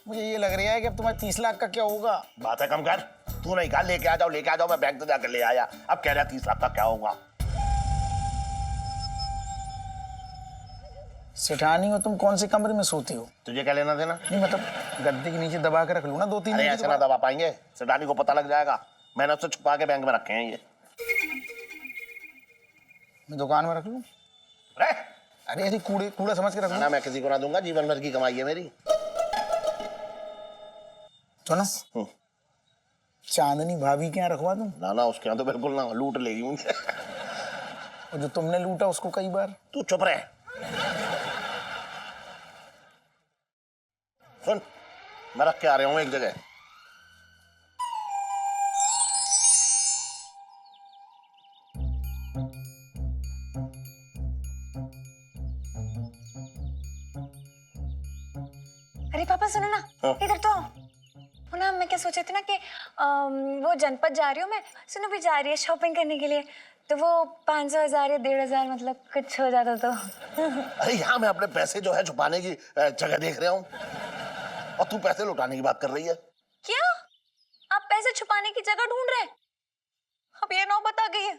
ये लग रहा है कि अब तुम्हारे 30 लाख का क्या होगा। बात है कम कर। तू नहीं कहा लेके आ जाओ, मैं बैंक से जाकर ले आया। अब कह रहा 30 लाख का क्या होगा? सेठानी हो तुम, कौन से कमरे में सोती हो? तुझे क्या लेना देना? नहीं मतलब गद्दे के नीचे दबा के रख लूं ना 2-3 अरे दिन ऐसे ना दबा पाएंगे, सेठानी को पता लग जाएगा। मैंने उससे छुपा के बैंक में रखे हैं ये। मैं दुकान में रख लूं? अरे ऐसे कूड़ा समझ के रख लूं? ना, मैं किसी को ना दूंगा, जीवन भर की कमाई है मेरी। सुनो, चांदनी भाभी के यहाँ रखवा दूं? ना उसके यहाँ तो बिल्कुल ना, लूट लेगी मुझे। और जो तुमने लूटा उसको कई बार। तू चुप रहे। सुन, मैं रख के आ रहा हूँ एक जगह। अरे पापा सुनो ना, इधर तो आओ। वो ना मैं क्या सोच रही थी ना कि वो जनपद जा रही हूँ मैं, सुनो भी जा रही है शॉपिंग करने के लिए, तो वो 500 1000 या 1500 मतलब कुछ हो जाता तो। अरे यहाँ मैं अपने पैसे जो है छुपाने की जगह देख रहा हूँ, और तू पैसे लौटाने की बात कर रही है। क्या आप पैसे छुपाने की जगह ढूंढ रहे हैं? अब ये नौबत आ गई है,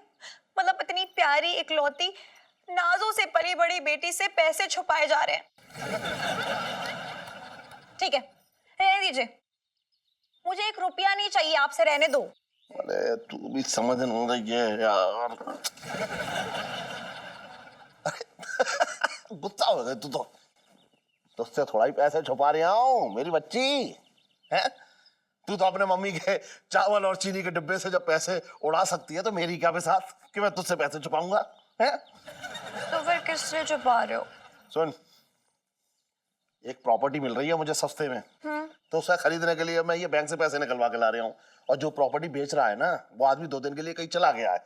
मतलब इतनी प्यारी इकलौती नाजों से पली बड़ी बेटी से पैसे छुपाए जा रहे हैं। ठीक है, रहने दीजिए, मुझे 1 रुपया नहीं चाहिए आपसे, रहने दो। अरे तू भी समझ नहीं रही है यार। गुस्सा हो गई तू तो। तुझसे थोड़ा ही पैसे छुपा रहा हूँ मेरी बच्ची है। तू तो अपने मम्मी के चावल और चीनी के डिब्बे से जब पैसे उड़ा सकती है, तो मेरी क्या बेसात कि मैं तुझसे पैसे छुपाऊंगा है? तो फिर किससे छुपा रहे हो? सुन, एक प्रॉपर्टी मिल रही है मुझे सस्ते में, तो उसे खरीदने के लिए मैं ये बैंक से पैसे निकलवा के ला रहा हूँ। और जो प्रॉपर्टी बेच रहा है ना, वो आदमी 2 दिन के लिए कहीं चला गया है,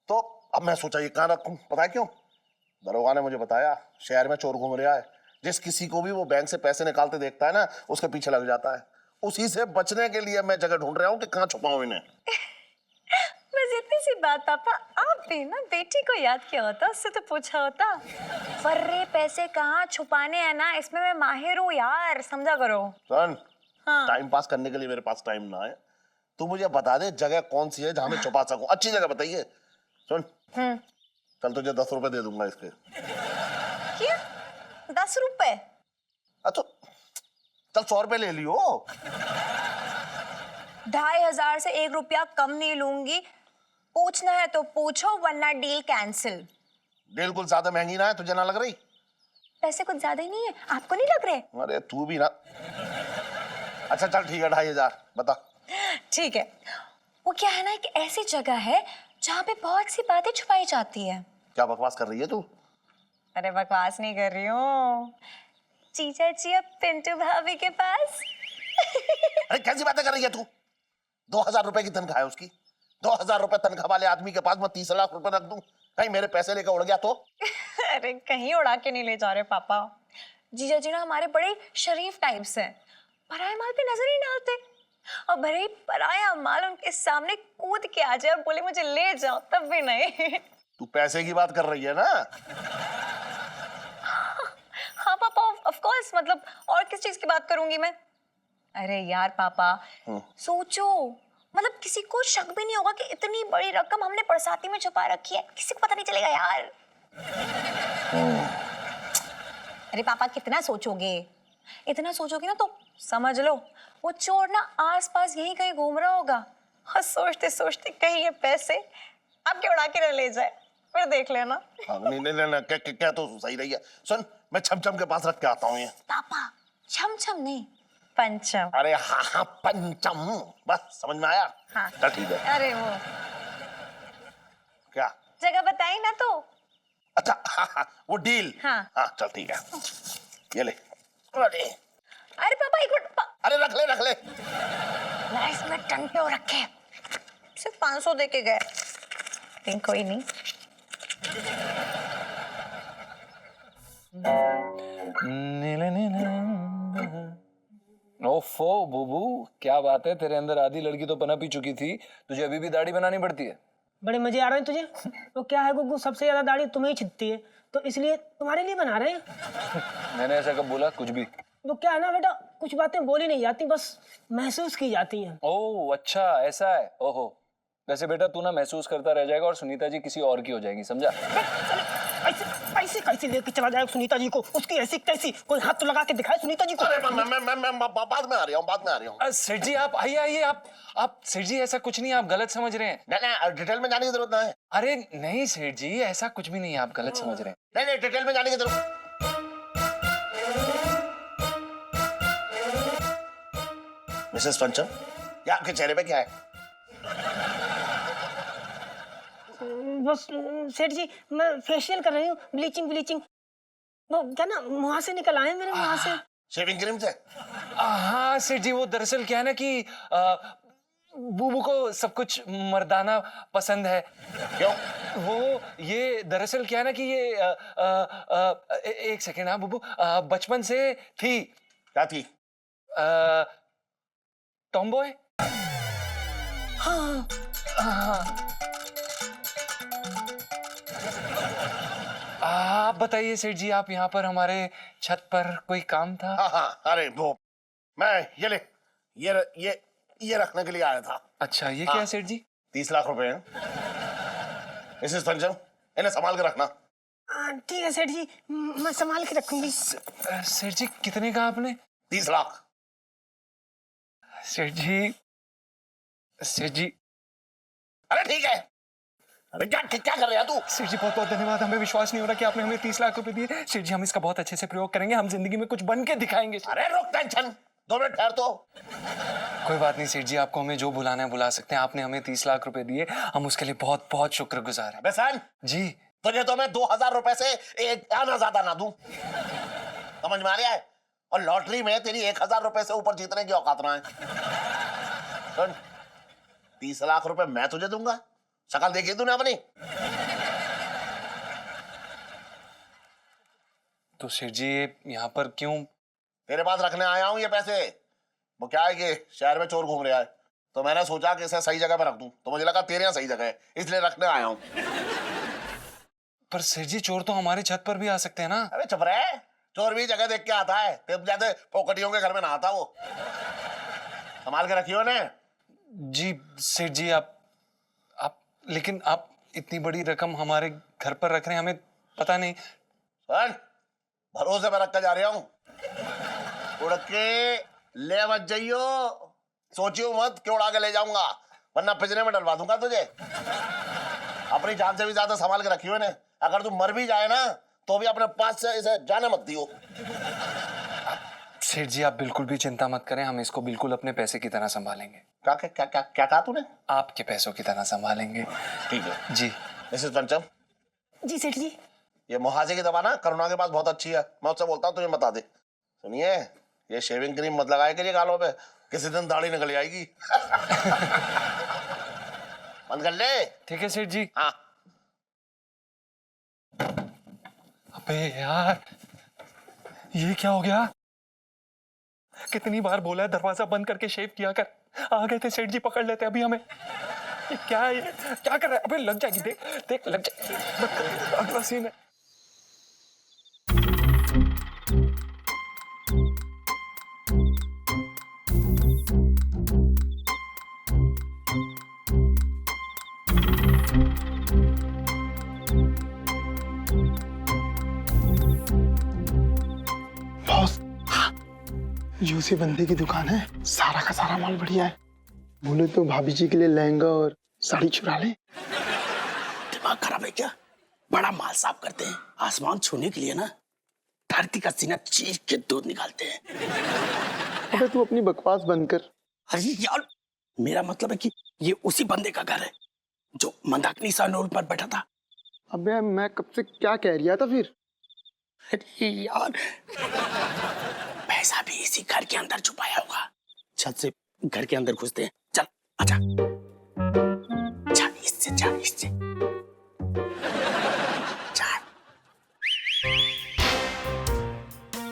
तो अब मैं सोचा ये कहाँ रखूं। पता है क्यों? दरोगा ने मुझे बताया शहर में चोर घूम रहा है, जिस किसी को भी वो बैंक से पैसे निकालते देखता है ना, उसके पीछे लग जाता है। उसी से बचने के लिए मैं जगह ढूंढ रहा हूँ कि कहाँ छुपाऊं इन्हें। बस इतनी सी बात पापा, आप भी ना बेटी को याद किया होता, उससे तो पूछा होता। वर्रे पैसे कहाँ छुपाने हैं ना, इसमें मैं माहिर हूँ यार, समझा करो। सुन, हाँ। टाइम पास करने के लिए मेरे पास टाइम ना है, तू मुझे बता दे जगह कौन सी है जहां मैं छुपा सकूं। अच्छी जगह बताइए। सुन, चल तुझे 10 रुपए दे दूंगा इसके। क्या 10 रुपए? अच्छा चल 100 रुपए ले लियो। 2500 से 1 रुपया कम नहीं लूंगी। पूछना है तो पूछो, वरना डील कैंसिल। डील कुछ ज्यादा महंगी ना है, तुझे ना लग रही? पैसे कुछ ज्यादा ही नहीं है, आपको नहीं लग रहे? अरे तू भी ना। अच्छा चल ठीक है, 2500 बता। ठीक है, वो क्या है ना, एक ऐसी जगह है जहाँ पे बहुत सी बातें छुपाई जाती है। क्या बकवास कर रही है तू? अरे बकवास नहीं कर रही हूँ, जीजा जी अब पिंटू भाभी के पास। अरे कैसी बातें कर रही है तू? 2000 रुपए की तनख्वाह है उसकी। 2000 रुपए तनख्वाह वाले आदमी के पास मैं 30 लाख रुपए रख दूं? कहीं मेरे पैसे लेकर उड़ गया तो? अरे कहीं उड़ा के नहीं ले जा रहे पापा। जीजा जी ना हमारे बड़े शरीफ टाइप्स हैं, पराया माल पे नजर ही डालते। और भले ही पराया माल उनके सामने कूद के आ जाए और बोले मुझे ले जाओ, तब भी नहीं। तू पैसे की बात कर रही है ना? हाँ पापा, ऑफ कोर्स, मतलब और किस चीज की बात करूंगी मैं? अरे यार पापा, सोचो, मतलब किसी को शक भी नहीं होगा कि इतनी बड़ी रकम हमने बरसाती में छुपा रखी है, किसी को पता नहीं चलेगा यार। अरे पापा कितना सोचोगे? इतना सोचोगे ना तो समझ लो वो चोर ना आसपास यहीं कहीं घूम रहा होगा, और सोचते सोचते कहीं ये पैसे आपके उड़ा के न ले जाए, फिर देख लेना। हाँ, नहीं नहीं नहीं, क्या तो सही रही है। सुन, मैं छमछम के पास रख के आता हूँ ये। पापा छम छम नहीं, पंचम। अरे हाँ हाँ, पंचम, बस समझ में आया। हाँ चल ठीक है। अरे वो क्या जगह बताई ना तो। अच्छा, हाँ हाँ, वो डील। हाँ हाँ चल ठीक है, ये ले। अरे अरे पापा एक मिनट, अरे रख ले रख ले। लाइफ में टंटे हो रखे, सिर्फ 500 दे के गए, लेकिन कोई नहीं। ओफो बुबू, क्या बात है, तेरे अंदर आधी लड़की तो पनप ही चुकी थी, तुझे अभी भी दाढ़ी बनानी पड़ती है? बड़े मजे आ रहे हैं तुझे? तो क्या है गुग्गू, सबसे ज्यादा दाढ़ी तुम्हें ही छिदती है, तो इसलिए तुम्हारे लिए बना रहे हैं। मैंने ऐसा कब बोला? कुछ भी। तो क्या है ना बेटा, कुछ बातें बोली नहीं जाती, बस महसूस की जाती हैं। ओह अच्छा, ऐसा है। ओहो, वैसे बेटा तू ना महसूस करता रह जाएगा और सुनीता जी किसी और की हो जाएगी, समझा? ऐसे पैसे कैसे लेके चला जाएगा सुनीता जी को? उसकी ऐसी कैसी, कोई हाथ तो लगा के दिखाए सुनीता जी को। अरे मैं बाद में आ रहा हूँ, बाद में आ रहा हूँ। सेठ जी आप आइए आइए, आप सेठ जी, ऐसा कुछ नहीं, आप गलत समझ रहे हैं। नहीं, डिटेल में जाने की जरूरत नहीं है। अरे नहीं सेठ जी, ऐसा कुछ भी नहीं है, आप गलत समझ रहे हैं। नहीं, डिटेल में जाने की जरूरत। मिसेस पंचम, ये आपके चेहरे पे क्या है? बस सेठ जी, मैं फेशियल कर रही हूँ, ब्लीचिंग। वो क्या ना, मुंह से निकल आए मेरे मुंह से। शेविंग क्रीम से? हाँ सेठ जी, वो दरअसल क्या है ना कि बूबू को सब कुछ मर्दाना पसंद है। क्यों? वो ये दरअसल क्या है ना कि ये एक सेकेंड, हाँ बूबू, बचपन से थी। क्या थी? टॉमबॉय। हाँ हाँ। आप बताइए सेठ जी, आप यहाँ पर हमारे छत पर कोई काम था? हाँ हाँ, अरे वो मैं ये ले, ये रखने के लिए आया था। अच्छा, ये क्या है सेठ जी? 30 लाख रुपए हैं। मिसेस पंचम, इन्हें संभाल के रखना। ठीक है सेठ जी, मैं संभाल के रखूंगी। सेठ जी कितने का आपने? 30 लाख। सेठ जी। अरे ठीक है। अरे क्या कर रहा है तू? सेठ जी बहुत बहुत धन्यवाद, हमें विश्वास नहीं हो रहा कि आपने हमें 30 लाख रुपए दिए। सेठ जी हम इसका बहुत अच्छे से प्रयोग करेंगे, हम जिंदगी में कुछ बन के दिखाएंगे। अरे रुक, टेंशन 2 मिनट ठहर तो। कोई बात नहीं सेठ जी, आपको हमें जो बुलाना है बुला सकते हैं। आपने हमें 30 लाख रुपए दिए, हम उसके लिए बहुत बहुत शुक्रगुजार हैं। बेसन जी। तुझे तो मैं 2000 रुपए से एक आना ज्यादा ना दूं, समझ में आ रहा है? और लॉटरी में तेरी 1000 रुपए से ऊपर जीतने की औकात ना है। सुन, 30 लाख रुपए मैं तुझे दूंगा, शक्ल देखी तूने अपनी? तो सेठ जी यहाँ पर क्यों? तेरे पास रखने आया हूं ये पैसे। वो क्या है कि शहर में चोर घूम रहा है, तो मैंने सोचा कि इसे सही जगह पे रख दूं, तो मुझे लगा तेरे यहाँ सही जगह है, इसलिए रखने आया हूं। पर सेठ जी चोर तो हमारी छत पर भी आ सकते हैं ना? अरे चुप रहे, चोर भी जगह देख के आता है, तेरे जैसे पोकटियों के घर में ना आता वो। संभाल के रखियो ने। जी सेठ जी, आप लेकिन आप इतनी बड़ी रकम हमारे घर पर रख रहे हैं, हमें पता नहीं। सुन, भरोसे पर रख कर जा रहा हूं, उड़ के ले मत जाइयो, सोचियो मत कि उड़ा के ले जाऊंगा, वरना पिंजरे में डलवा दूंगा तुझे। अपनी जान से भी ज्यादा संभाल के रखियो ने, अगर तू मर भी जाए ना तो भी अपने पास से इसे जाने मत दियो। सेठ जी आप बिल्कुल भी चिंता मत करें, हम इसको बिल्कुल अपने पैसे की तरह संभालेंगे। क्या क्या क्या क्या क्या कहा तूने? आपके पैसों की तरह संभालेंगे। ठीक है जी। मिसेस पंचम। जी सेठ जी। ये मुहासे की दवा ना करुणा के पास बहुत अच्छी है, मैं उससे बोलता हूँ तुम्हें बता दे। सुनिए, ये शेविंग क्रीम मत लगाया करिए गालों पे, किसी दिन दाढ़ी निकल आएगी। बंद कर ले। ठीक है सेठ जी। हाँ। अबे यार, ये क्या हो गया? कितनी बार बोला है दरवाजा बंद करके शेव किया कर। आ गए थे सेठ जी, पकड़ लेते अभी हमें। ये क्या है? ये क्या कर रहा है? अबे लग जाएगी, देख देख लग जाएगी। अगला सीन है। बॉस, ये उसी बंदे की दुकान है, सारा का सारा माल बढ़िया है। बोले तो भाभी जी के लिए लहंगा और साड़ी चुरा ले। दिमाग खराब है क्या? बड़ा माल साफ करते हैं, आसमान छूने के लिए ना धरती का सीना चीर के दूध निकालते हैं। अबे तू अपनी बकवास बंद कर। अरे यार, मेरा मतलब है कि ये उसी बंदे का घर है जो मंदाकिनी सनोर पर बैठा था। अबे मैं कब से क्या कह रहा था फिर? अरे यार, पैसा भी इसी घर के अंदर छुपाया होगा। छत से घर के अंदर घुसते हैं। चल आजा, जा इससे, जा इससे, जा।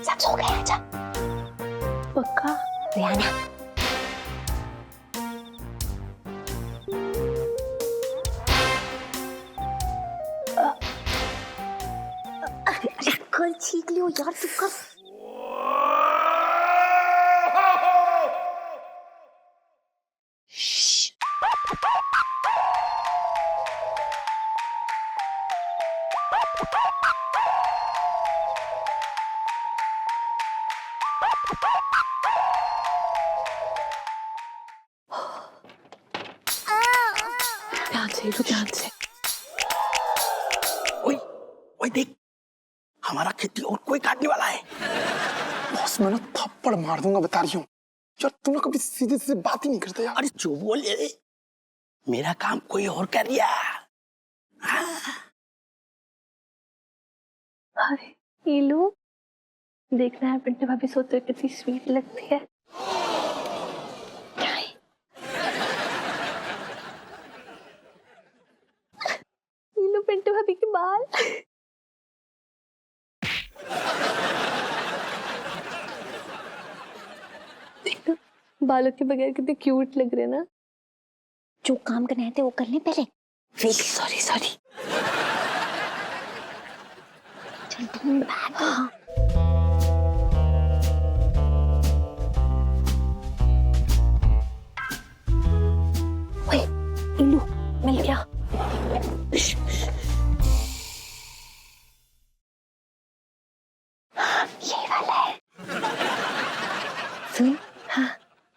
सब सो गए हैं, जा। पक्का? रियाना, कल छींक लियो यार, तू कर। ध्यान से हीलू, ध्यान से। ओए ओए देख, हमारा खेती और कोई काटने वाला है। बॉस मैं ना थप्पड़ मार दूंगा, बता रही हूँ यार। तुम ना कभी सीधे सीधे बात ही नहीं करते यार। अरे जो बोल ले, मेरा काम कोई और कर रिया। अरे हीलू, देखना है पिंटू भाभी सोते हुए कितनी स्वीट लगती है। हीलू, पिंटू भाभी के बाल। देखो, बालों के बगैर कितने क्यूट लग रहे हैं ना। जो काम करने थे वो कर ले पहले। Sorry sorry. चल तुम बैठ। ओए हीलू, मिल गया। ये वाला है। सुन, हाँ,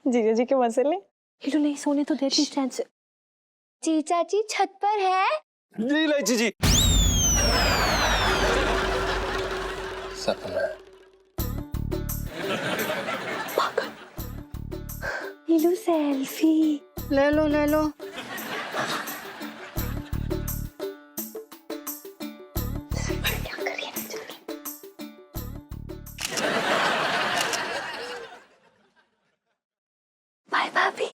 जीजा जी के मजे ले। हीलू नहीं सोने तो देती स्टैंड से। जीजा जी छत पर है। जी ले जी। हीलू सेल्फी। ले लो ले लो। क्या कर रही है जल्दी? बाय भाभी।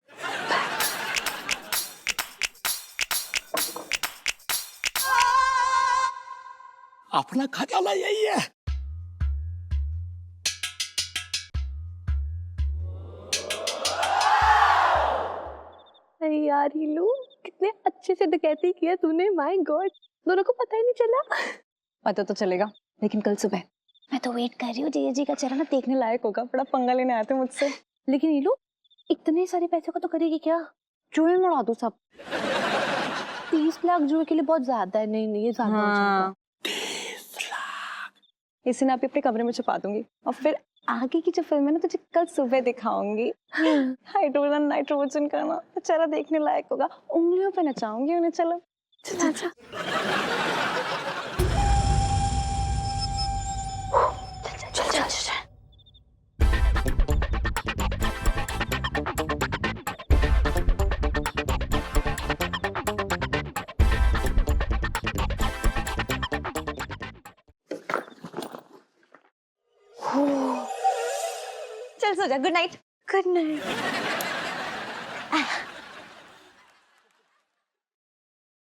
अपना खजाना यही है। अरे यार हीलू, कितने अच्छे से डकैती किया तूने। माय गॉड, दोनों को पता ही नहीं चला। पता तो चलेगा, लेकिन कल सुबह। मैं तो वेट कर रही हूँ, जीजा जी का चेहरा ना देखने लायक होगा। बड़ा पंगा लेने आए थे मुझसे। लेकिन हीलू, इतने सारे पैसों का तो करेगी क्या? जुए में उड़ा दूं सब। 30 लाख जुए के लिए बहुत ज्यादा है। नहीं नहीं, ये ज्यादा हो जाएगा। 30 लाख। इसे ना अपने कमरे में छुपा दूंगी और फिर आगे की जो फिल्म है ना तुझे कल सुबह दिखाऊंगी। हाइड्रोजन नाइट्रोजन का ना बेचारा देखने लायक होगा। उंगलियों पे नचाऊंगी उन्हें। चलो चल चल चल चल चल। चल सो जा। Good night. Good night.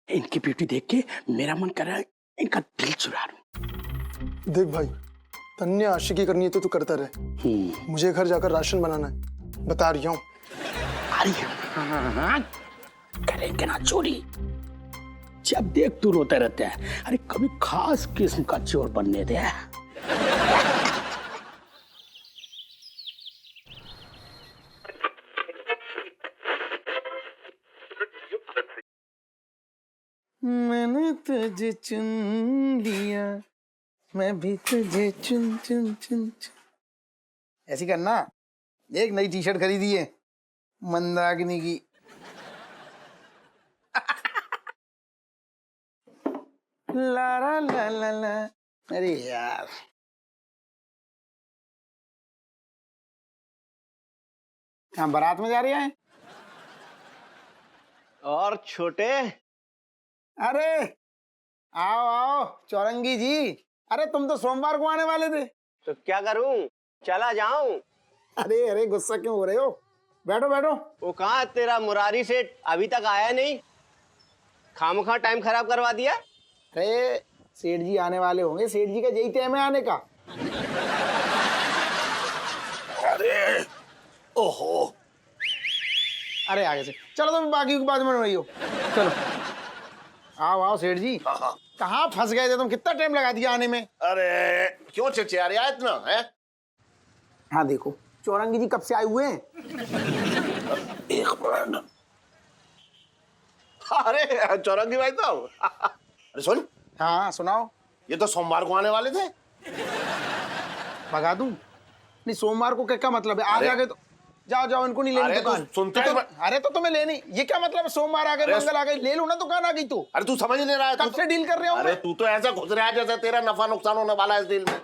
इनकी ब्यूटी देख के मेरा मन कर रहा है इनका दिल चुरा लूं। देख भाई, तन्ने आशिकी करनी है तो तू करता रहे। मुझे घर जाकर राशन बनाना है, बता रही हूँ। अरे हाँ, करेंगे ना चोरी। जब देख तू रोता रहता है। अरे कभी खास किस्म का चोर बनने दे। मैंने तुझे चुन लिया, मैं भी तुझे चुन चुन चुन चुन। ऐसी करना। एक नई टी शर्ट खरीदी है मंदाकिनी की। ला ला ला ला ला। अरे यार, कहाँ बारात में जा रही है? और छोटे, अरे आओ आओ चौरंगी जी। अरे तुम तो सोमवार को आने वाले थे। तो क्या करूं, चला जाऊं? अरे अरे गुस्सा क्यों हो रहे हो? बैठो बैठो। वो कहाँ तेरा मुरारी सेठ अभी तक आया नहीं? खामखा टाइम खराब करवा दिया। अरे सेठ जी आने वाले होंगे, सेठ जी का यही टाइम है आने का। अरे ओहो, अरे आगे से चलो, तुम बाकी की बात में रही हो। चलो आओ आओ सेठ जी। कहाँ फंस गए थे तुम? कितना टाइम लगा दिया आने में? अरे क्यों चिचिया रहा है इतना है? हाँ देखो, चौरंगी जी कब से आए हुए हैं? एक मिनट। अरे चौरंगी भाई तो अरे सुन। हाँ सुनाओ। ये तो सोमवार को आने वाले थे। भगा दूं? नहीं, सोमवार को क्या मतलब है? आज आगे तो जाओ जाओ, इनको नहीं लेनी अरे दुकान। सुनते अरे तो तुम्हें लेनी, ये क्या मतलब है? सोमवार आ गए, मंगल आ गए, ले लो ना, दुकान आ गई तो। अरे तू समझ नहीं रहा है? कब से डील कर रहे हो? अरे तू तो ऐसा घुस रहा है जैसे तेरा नफा नुकसान होने वाला है इस डील में।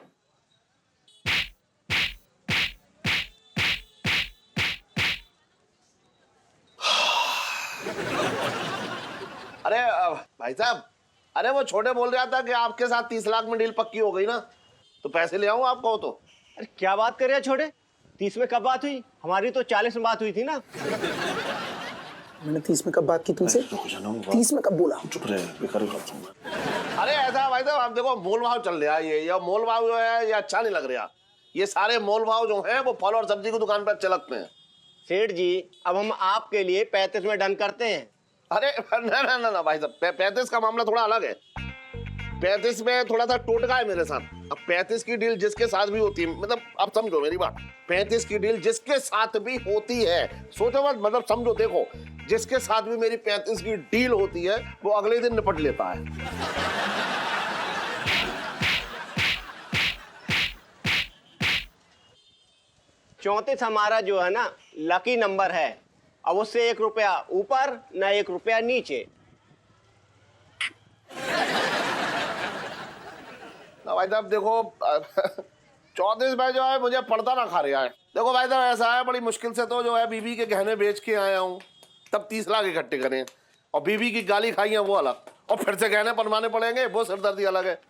अरे भाई साहब, अरे वो छोटे बोल रहा था कि आपके साथ 30 लाख में डील पक्की हो गई ना, तो पैसे ले आऊं आपको तो। अरे क्या बात कर रहे हैं छोटे? 30 में कब बात हुई? हमारी तो 40 में बात हुई थी ना। मैंने 30 में कब बात की तुमसे? 30 में कब बोला? चुप रहे, बेकार अरे ऐसा भाई साहब, आप देखो मोल भाव चल रहा है, ये मोल भाव जो है ये अच्छा नहीं लग रहा। ये सारे मोल भाव जो है वो फल और सब्जी की दुकान पर चलकते हैं। सेठ जी, अब हम आपके लिए 35 में डन करते हैं। अरे ना ना ना ना भाई साहब, 35 का मामला थोड़ा अलग है। 35 में थोड़ा सा टोटका है मेरे साथ। अब 35 की डील जिसके साथ भी होती है, मतलब आप समझो मेरी बात, 35 की डील जिसके साथ भी होती है, सोचो मत, मतलब समझो, देखो जिसके साथ भी मेरी 35 की डील होती है वो अगले दिन निपट लेता है। 34 हमारा जो है ना लकी नंबर है। अब उससे 1 रुपया ऊपर न 1 रुपया नीचे। ना भाई साहब देखो, 34 में जो है मुझे पर्दा ना खा रहा है। देखो भाई साहब, ऐसा है, बड़ी मुश्किल से तो जो है बीबी के गहने बेच के आया हूँ, तब 30 लाख इकट्ठे करें, और बीबी की गाली खाई है वो अलग, और फिर से गहने बनवाने पड़ेंगे, वो सिरदर्दी अलग है।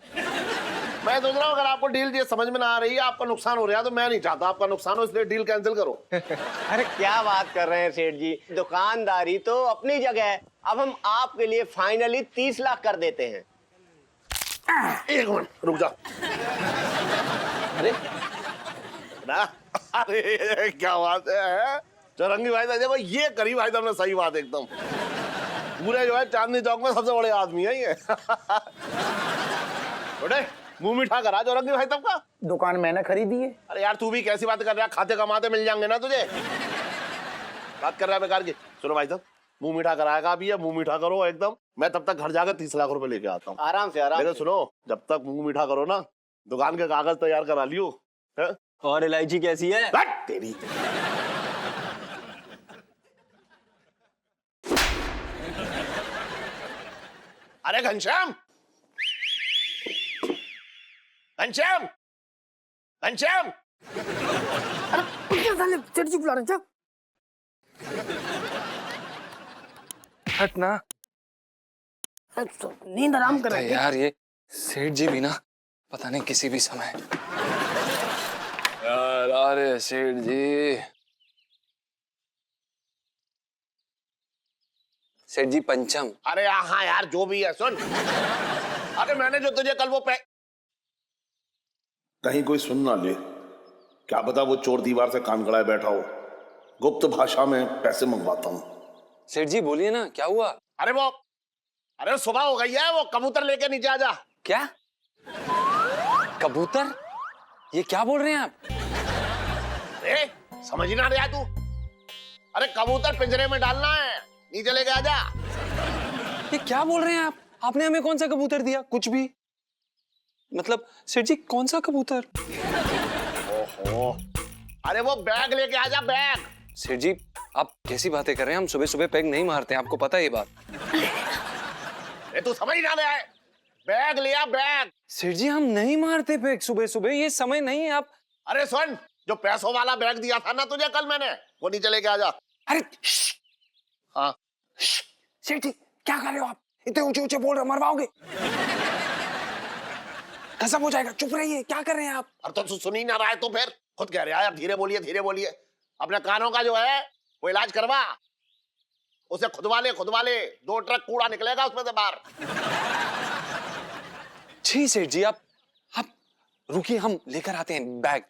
मैं सोच रहा हूँ अगर आपको डील ये समझ में ना आ रही है, आपका नुकसान हो रहा है, तो मैं नहीं चाहता आपका नुकसान हो, इसलिए डील कैंसिल करो। अरे क्या बात कर रहे हैं सेठ जी, दुकानदारी तो अपनी जगह है। अब हम आपके लिए फाइनली 30 लाख कर देते हैं। एक मिनट रुक जा। अरे ना, अरे क्या बात है चौरंगी भाई साहब, देखो ये करी भाई साहब ने सही बात एकदम। पूरे जो है चांदनी चौक में सबसे बड़े आदमी है ये। बड़े मुंह मीठा करा चौरंगी भाई साहब का। दुकान मैंने खरीदी है। अरे यार तू भी कैसी बात कर रहा है, खाते कमाते मिल जाएंगे ना तुझे। बात कर रहा है बेकार की। सुनो भाई साहब, मुंह मीठा कराएगा अभी, मुंह मीठा करो एकदम। मैं तब तक घर जाकर 30 लाख रुपए लेके आता हूँ। आराम से, आराम लेकिन से। सुनो, जब तक मुंह मीठा करो ना, दुकान के कागज तैयार करा लियो। है? और इलायची कैसी है? तेरी अरे घनश्याम, घनश्याम, घनश्याम, सेठ जी बुला रहे हैं। हट ना नींद आराम कर रहे हैं। यार, ये सेठ जी भी ना पता नहीं किसी भी समय। यार अरे सेठ जी, सेठ जी पंचम। अरे हाँ यार जो भी है सुन। अरे मैंने जो तुझे कल वो कहीं कोई सुन ना ले। क्या पता वो चोर दीवार से कान गड़ाए बैठा हो। गुप्त भाषा में पैसे मंगवाता हूँ। सेठ जी बोलिए ना, क्या हुआ? अरे सुबह हो गई है, वो कबूतर लेके नीचे आ जा। क्या कबूतर? ये क्या बोल रहे हैं आप? समझ ना रहा तू? अरे कबूतर पिंजरे में डालना है, नीचे लेके आ जा। ये क्या बोल रहे हैं आप? आपने हमें कौन सा कबूतर दिया? कुछ भी मतलब सेठ जी कौन सा कबूतर? ओहो, अरे वो बैग लेके आ जा, बैग। सेठ जी आप कैसी बातें कर रहे हैं? हम सुबह सुबह पैग नहीं मारते हैं, आपको पता है ये बात। तू समझ ना रहा है? बैग लिया, बैग। सेठ जी हम नहीं मारते पैग सुबह सुबह, ये समय नहीं है। आप अरे सुन, जो पैसों वाला बैग दिया था ना तुझे कल मैंने, वो नीचे लेके आ जा। अरे हाँ सेठ जी क्या कर रहे हो आप? इतने ऊंचे ऊंचे बोल रहे हो, मरवाओगे। कसम हो जाएगा, चुप रहिए। क्या कर रहे हैं आप? और तो सुन ही ना रहा है तो फिर खुद कह रहे हैं यार, धीरे बोलिए धीरे बोलिए। अपने कानों का जो है वो इलाज करवा, उसे खुदवा ले 2 ट्रक कूड़ा निकलेगा उसमें से बाहर। जी सेठ जी आप रुकिए, हम लेकर आते हैं बैग।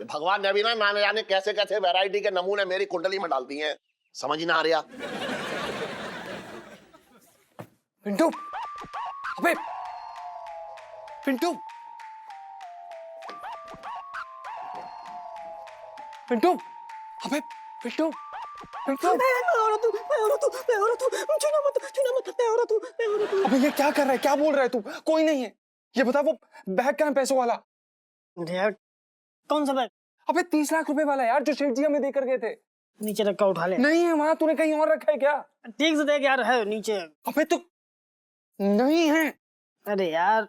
भगवान ने भी ना जाने कैसे कैसे वैरायटी के नमूने मेरी कुंडली में डाल दिए हैं, समझ ही ना आ रहा। पिंटू, अबे पिंटू, पिंटू, अबे पिंटू, पिंटू। अबे ये क्या कर रहा है? क्या बोल रहा है तू? कोई नहीं है। ये बता वो बैग कहाँ है पैसों वाला? यार कौन सा बैग? अबे 30 लाख रुपए वाला यार, जो सेठ जी हमें देकर गए थे। नीचे रखा, उठा ले। नहीं है वहां, तूने कहीं और रखा है क्या? ठीक से देख यार, है नीचे। अबे तो नहीं है। अरे यार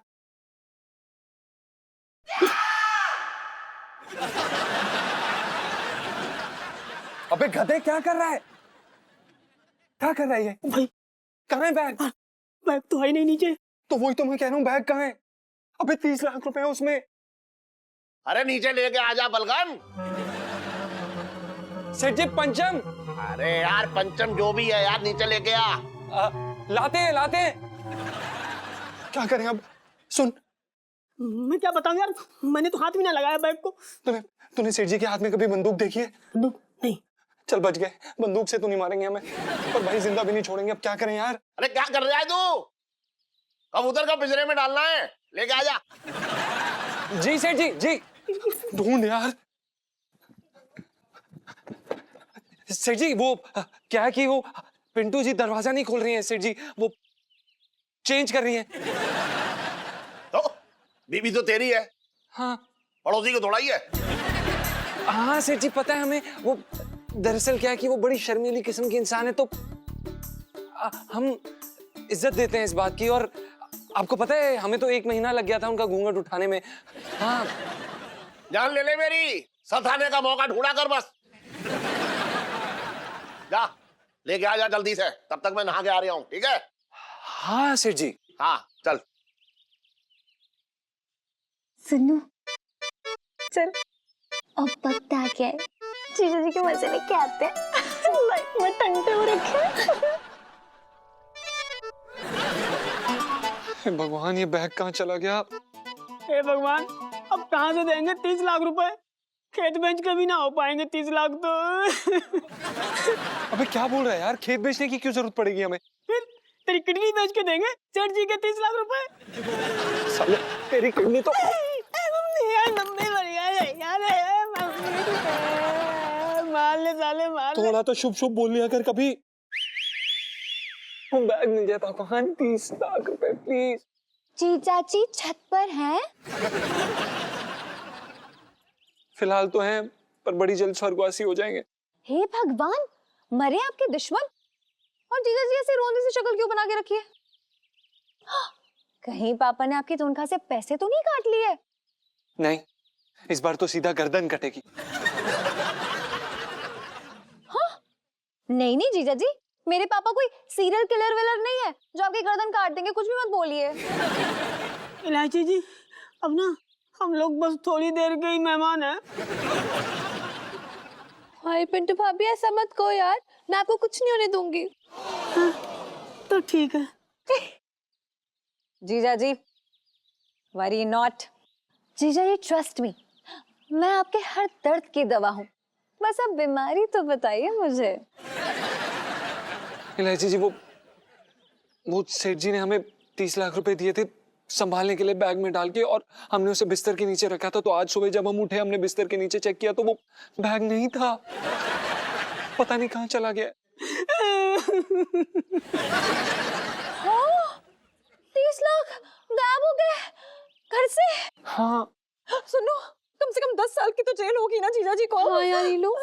अबे गधे क्या कर रहा है? क्या कर रहा है ये? भाई कहाँ है बैग? बैग तो है नहीं नीचे। तो वही तो मैं कह रहा हूँ, बैग कहाँ है? अबे 30 लाख रुपए है उसमें। अरे नीचे लेके आ जा बलगम। सेठ जी पंचम। अरे यार पंचम जो भी है यार, नीचे लेके आ। लाते हैं लाते हैं। क्या करें अब? सुन, मैं क्या बताऊं यार, मैंने तो हाथ भी ना लगाया बैग को। तूने सेठ जी के हाथ में कभी बंदूक देखी है? बंदूक नहीं। चल बच गए, बंदूक से तो नहीं मारेंगे हमें, पर भाई जिंदा भी नहीं छोड़ेंगे। अब क्या करें यार? अरे क्या कर रहा है तू? कबूतर का पिंजरे में डालना है, लेके आ जा। जी सेठ जी, जी ढूंढ यार। सेठ जी वो क्या है कि वो पिंटू जी दरवाजा नहीं खोल रही हैं सेठ जी, वो चेंज कर रही हैं। तो बीबी तो तेरी है। हाँ पड़ोसी को थोड़ा ही है। हाँ सेठ जी पता है हमें। वो दरअसल क्या है कि वो बड़ी शर्मीली किस्म की इंसान है, तो हम इज्जत देते हैं इस बात की। और आपको पता है हमें तो 1 महीना लग गया था उनका घूंघट उठाने में। हाँ जान ले मेरी, सताने का मौका ढूंढा कर बस। जा लेके आ जा जल्दी से, तब तक मैं नहा के आ रहा हूँ, ठीक है? हाँ सेठ जी। हाँ चल। सुनो चल, अब पता क्या है, जीजा जी के मजे में क्या आते हैं। लाइफ में टंटे हो रखे। भगवान ये बैग कहाँ चला गया? हे भगवान, अब कहाँ से देंगे 30 लाख रुपए? खेत बेच के भी ना हो पाएंगे 30 लाख तो। अबे क्या बोल रहा है यार? खेत बेचने की क्यों जरूरत पड़ेगी हमें? फिर तेरी किडनी बेच के देंगे सेठ जी के 30 लाख रुपए। साले तेरी किडनी तो मार ले साले, मार ले। थोड़ा तो शुभ शुभ बोल लिया कर कभी। बैग मिल जाता कहाँ? 30 लाख रुपए प्लीज। जीजा जी छत पर हैं? फिलहाल तो हैं, पर बड़ी जल्द स्वर्गवासी हो जाएंगे। हे भगवान, मरे आपके दुश्मन। और जीजा जी ऐसे रोंदी सी शक्ल क्यों बना के रखी है? कहीं पापा ने आपकी तनख्वाह से पैसे तो नहीं काट लिए? नहीं, इस बार तो सीधा गर्दन कटेगी। हाँ? नहीं नहीं जीजा जी, मेरे पापा कोई सीरियल किलर विलर नहीं है जो आपकी गर्दन काट देंगे। कुछ भी मत बोलिए। इलायची जी, अब ना हम लोग बस थोड़ी देर के ही मेहमान हैं। हाय पिंटू भाभी, ऐसा मत कहो यार, मैं आपको कुछ नहीं होने दूंगी। हाँ, तो ठीक है। जीजा जी वरी नॉट। जीजा जी ट्रस्ट मी, मैं आपके हर दर्द की दवा हूँ, बस आप बीमारी तो बताइए मुझे। इलायची जी, वो सेठ जी ने हमें 30 लाख रुपए दिए थे संभालने के लिए बैग में डाल के, और हमने उसे बिस्तर के नीचे रखा था। तो आज सुबह जब हम उठे, हमने बिस्तर के नीचे चेक किया तो वो बैग नहीं था, पता नहीं कहाँ चला गया। 30 लाख गायब हो गए घर से। हाँ सुनो, कम से कम 10 साल की तो जेल होगी ना जीजा जी को। हाँ यार नीलू,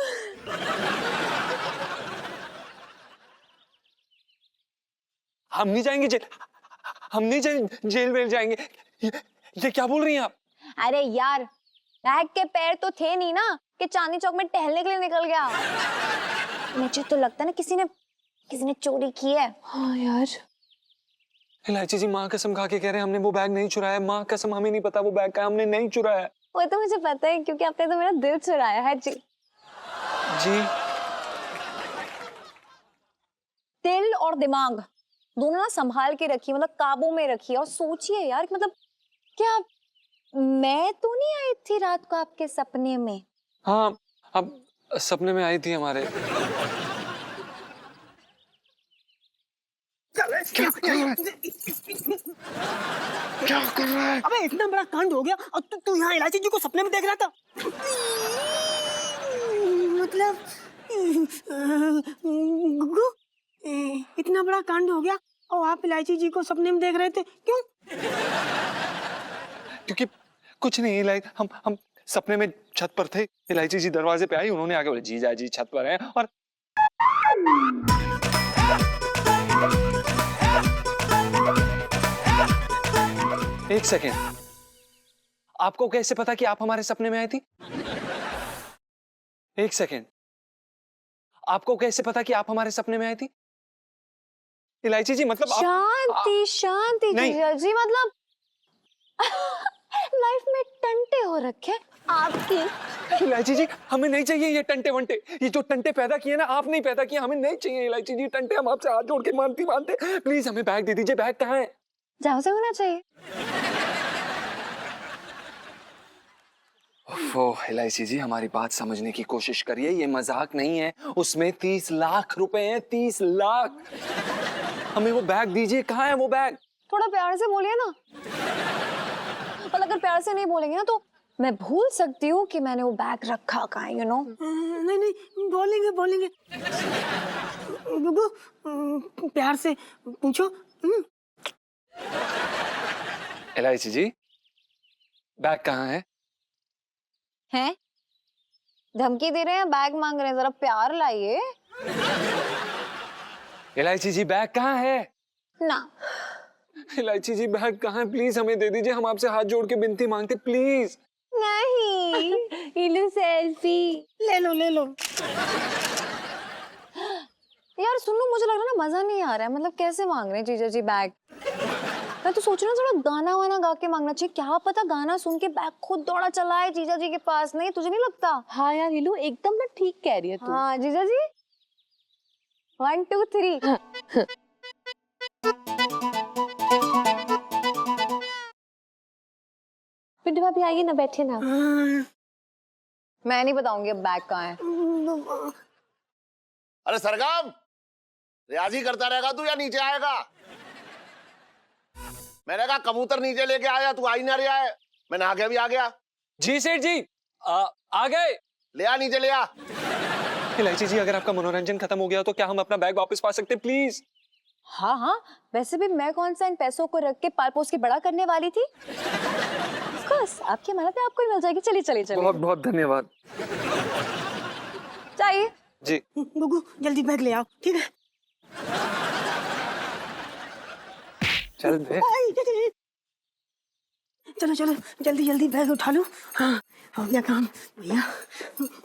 हम नहीं जाएंगे जेल, हम नहीं जेल में जाएंगे। ये क्या बोल रही हैं आप? अरे यार, बैग के पैर तो थे नहीं ना कि चांदनी चौक में टहलने के लिए निकल गया। मुझे तो लगता है ना किसी ने चोरी की है। हाँ यार। इलायची जी, माँ कसम खा के कह रहे हैं हमने वो बैग नहीं चुराया। माँ कसम, हमें नहीं पता वो बैग का, हमने नहीं चुराया। वो तो मुझे पता है, क्योंकि आपने तो मेरा दिल चुराया है जी। जी, दिल और दिमाग दोनों ना संभाल के रखिए, मतलब काबू में रखिए। और सोचिए यार, मतलब क्या मैं तो नहीं आई थी रात को आपके सपने में? हाँ, अब सपने में आई थी हमारे। क्या कर रहा है? अबे इतना बड़ा कांड हो गया और तू यहाँ इलायची जी को सपने में देख रहा था? मतलब गुग्गू, इतना बड़ा कांड हो गया और आप इलायची जी को सपने में देख रहे थे, क्यों? क्योंकि कुछ नहीं, हम सपने में छत पर थे। इलायची जी दरवाजे पे आई, उन्होंने आके बोले जीजा जी छत पर हैं। और एक सेकेंड, आपको कैसे पता कि आप हमारे सपने में आई थी? एक सेकेंड, आपको कैसे पता कि आप हमारे सपने में आई थी? इलायची जी, मतलब शांति शांति जीजा जी, मतलब लाइफ में टंटे हो रखे आपकी। इलायची जी, हमें नहीं चाहिए ये टंटे वंटे। ये जो टंटे पैदा किए ना, आप नहीं पैदा किए, हमें नहीं चाहिए इलायची जी टंटे। हम आपसे हाथ जोड़ के मानते प्लीज हमें बैग दे दीजिए। बैग कहाँ है? जहाँ से होना चाहिए। ओह इलायची जी, हमारी बात समझने की कोशिश करिए, ये मजाक नहीं है। उसमें 30 लाख रुपए हैं, 30 लाख। हमें वो बैग दीजिए। कहाँ है वो बैग? थोड़ा प्यार से बोलिए ना। और अगर प्यार से नहीं बोलेंगे ना तो मैं भूल सकती हूँ कि मैंने वो बैग रखा कहाँ है, नहीं नहीं, बोलेंगे। गुग्गू, प्यार से पूछो। इलायची जी, बैग कहाँ है? हैं? धमकी दे रहे हैं, बैग मांग रहे हैं, जरा प्यार लाइए। इलायची जी, बैग कहाँ है? ना। इलायची जी, बैग कहाँ है? प्लीज हमें दे दीजिए, हम आपसे हाथ जोड़ के विनती मांगते, प्लीज। नहीं। इलू सेल्फी ले लो। यार सुनो, मुझे लग रहा है ना मजा नहीं आ रहा है। मतलब कैसे मांग रहे हैं जीजा जी बैग? मैं तो सोच रही हूँ थोड़ा गाना वाना गा के मांगना चाहिए। क्या पता गाना सुन के बैग खुद दौड़ा चला है जीजा जी के पास। नहीं, तुझे नहीं लगता? हाँ यार इलू, एकदम ना ठीक कह रही है तू। हाँ जीजा जी, 1 2 3। पिंटू भाभी आइए ना, बैठे ना। मैं नहीं बताऊंगी अब बैग कहाँ है। अरे सरगम, रियाजी करता रहेगा तू या नीचे आएगा? मैंने कहा कबूतर नीचे लेके आया, तू आ ही ना रहा है। मैं नहा के भी आ गया। जी सेठ जी, आ गए। ले आ, नीचे ले आ। इलायची जी, अगर आपका मनोरंजन खत्म हो गया तो क्या हम अपना बैग वापस पा सकते, प्लीज? हाँ, वैसे भी मैं कौन सा इन पैसों को रख के पाल पोस के बड़ा करने वाली थी। बस आपकी मदद है, आपको ही मिल जाएगी। चलिए। बहुत बहुत धन्यवाद। चाहिए जी। गुग्गू, जल्दी बैग ले आओ, ठीक है? चल बे। चलो जल्दी बैग उठा लो। हाँ, हो गया काम भैया।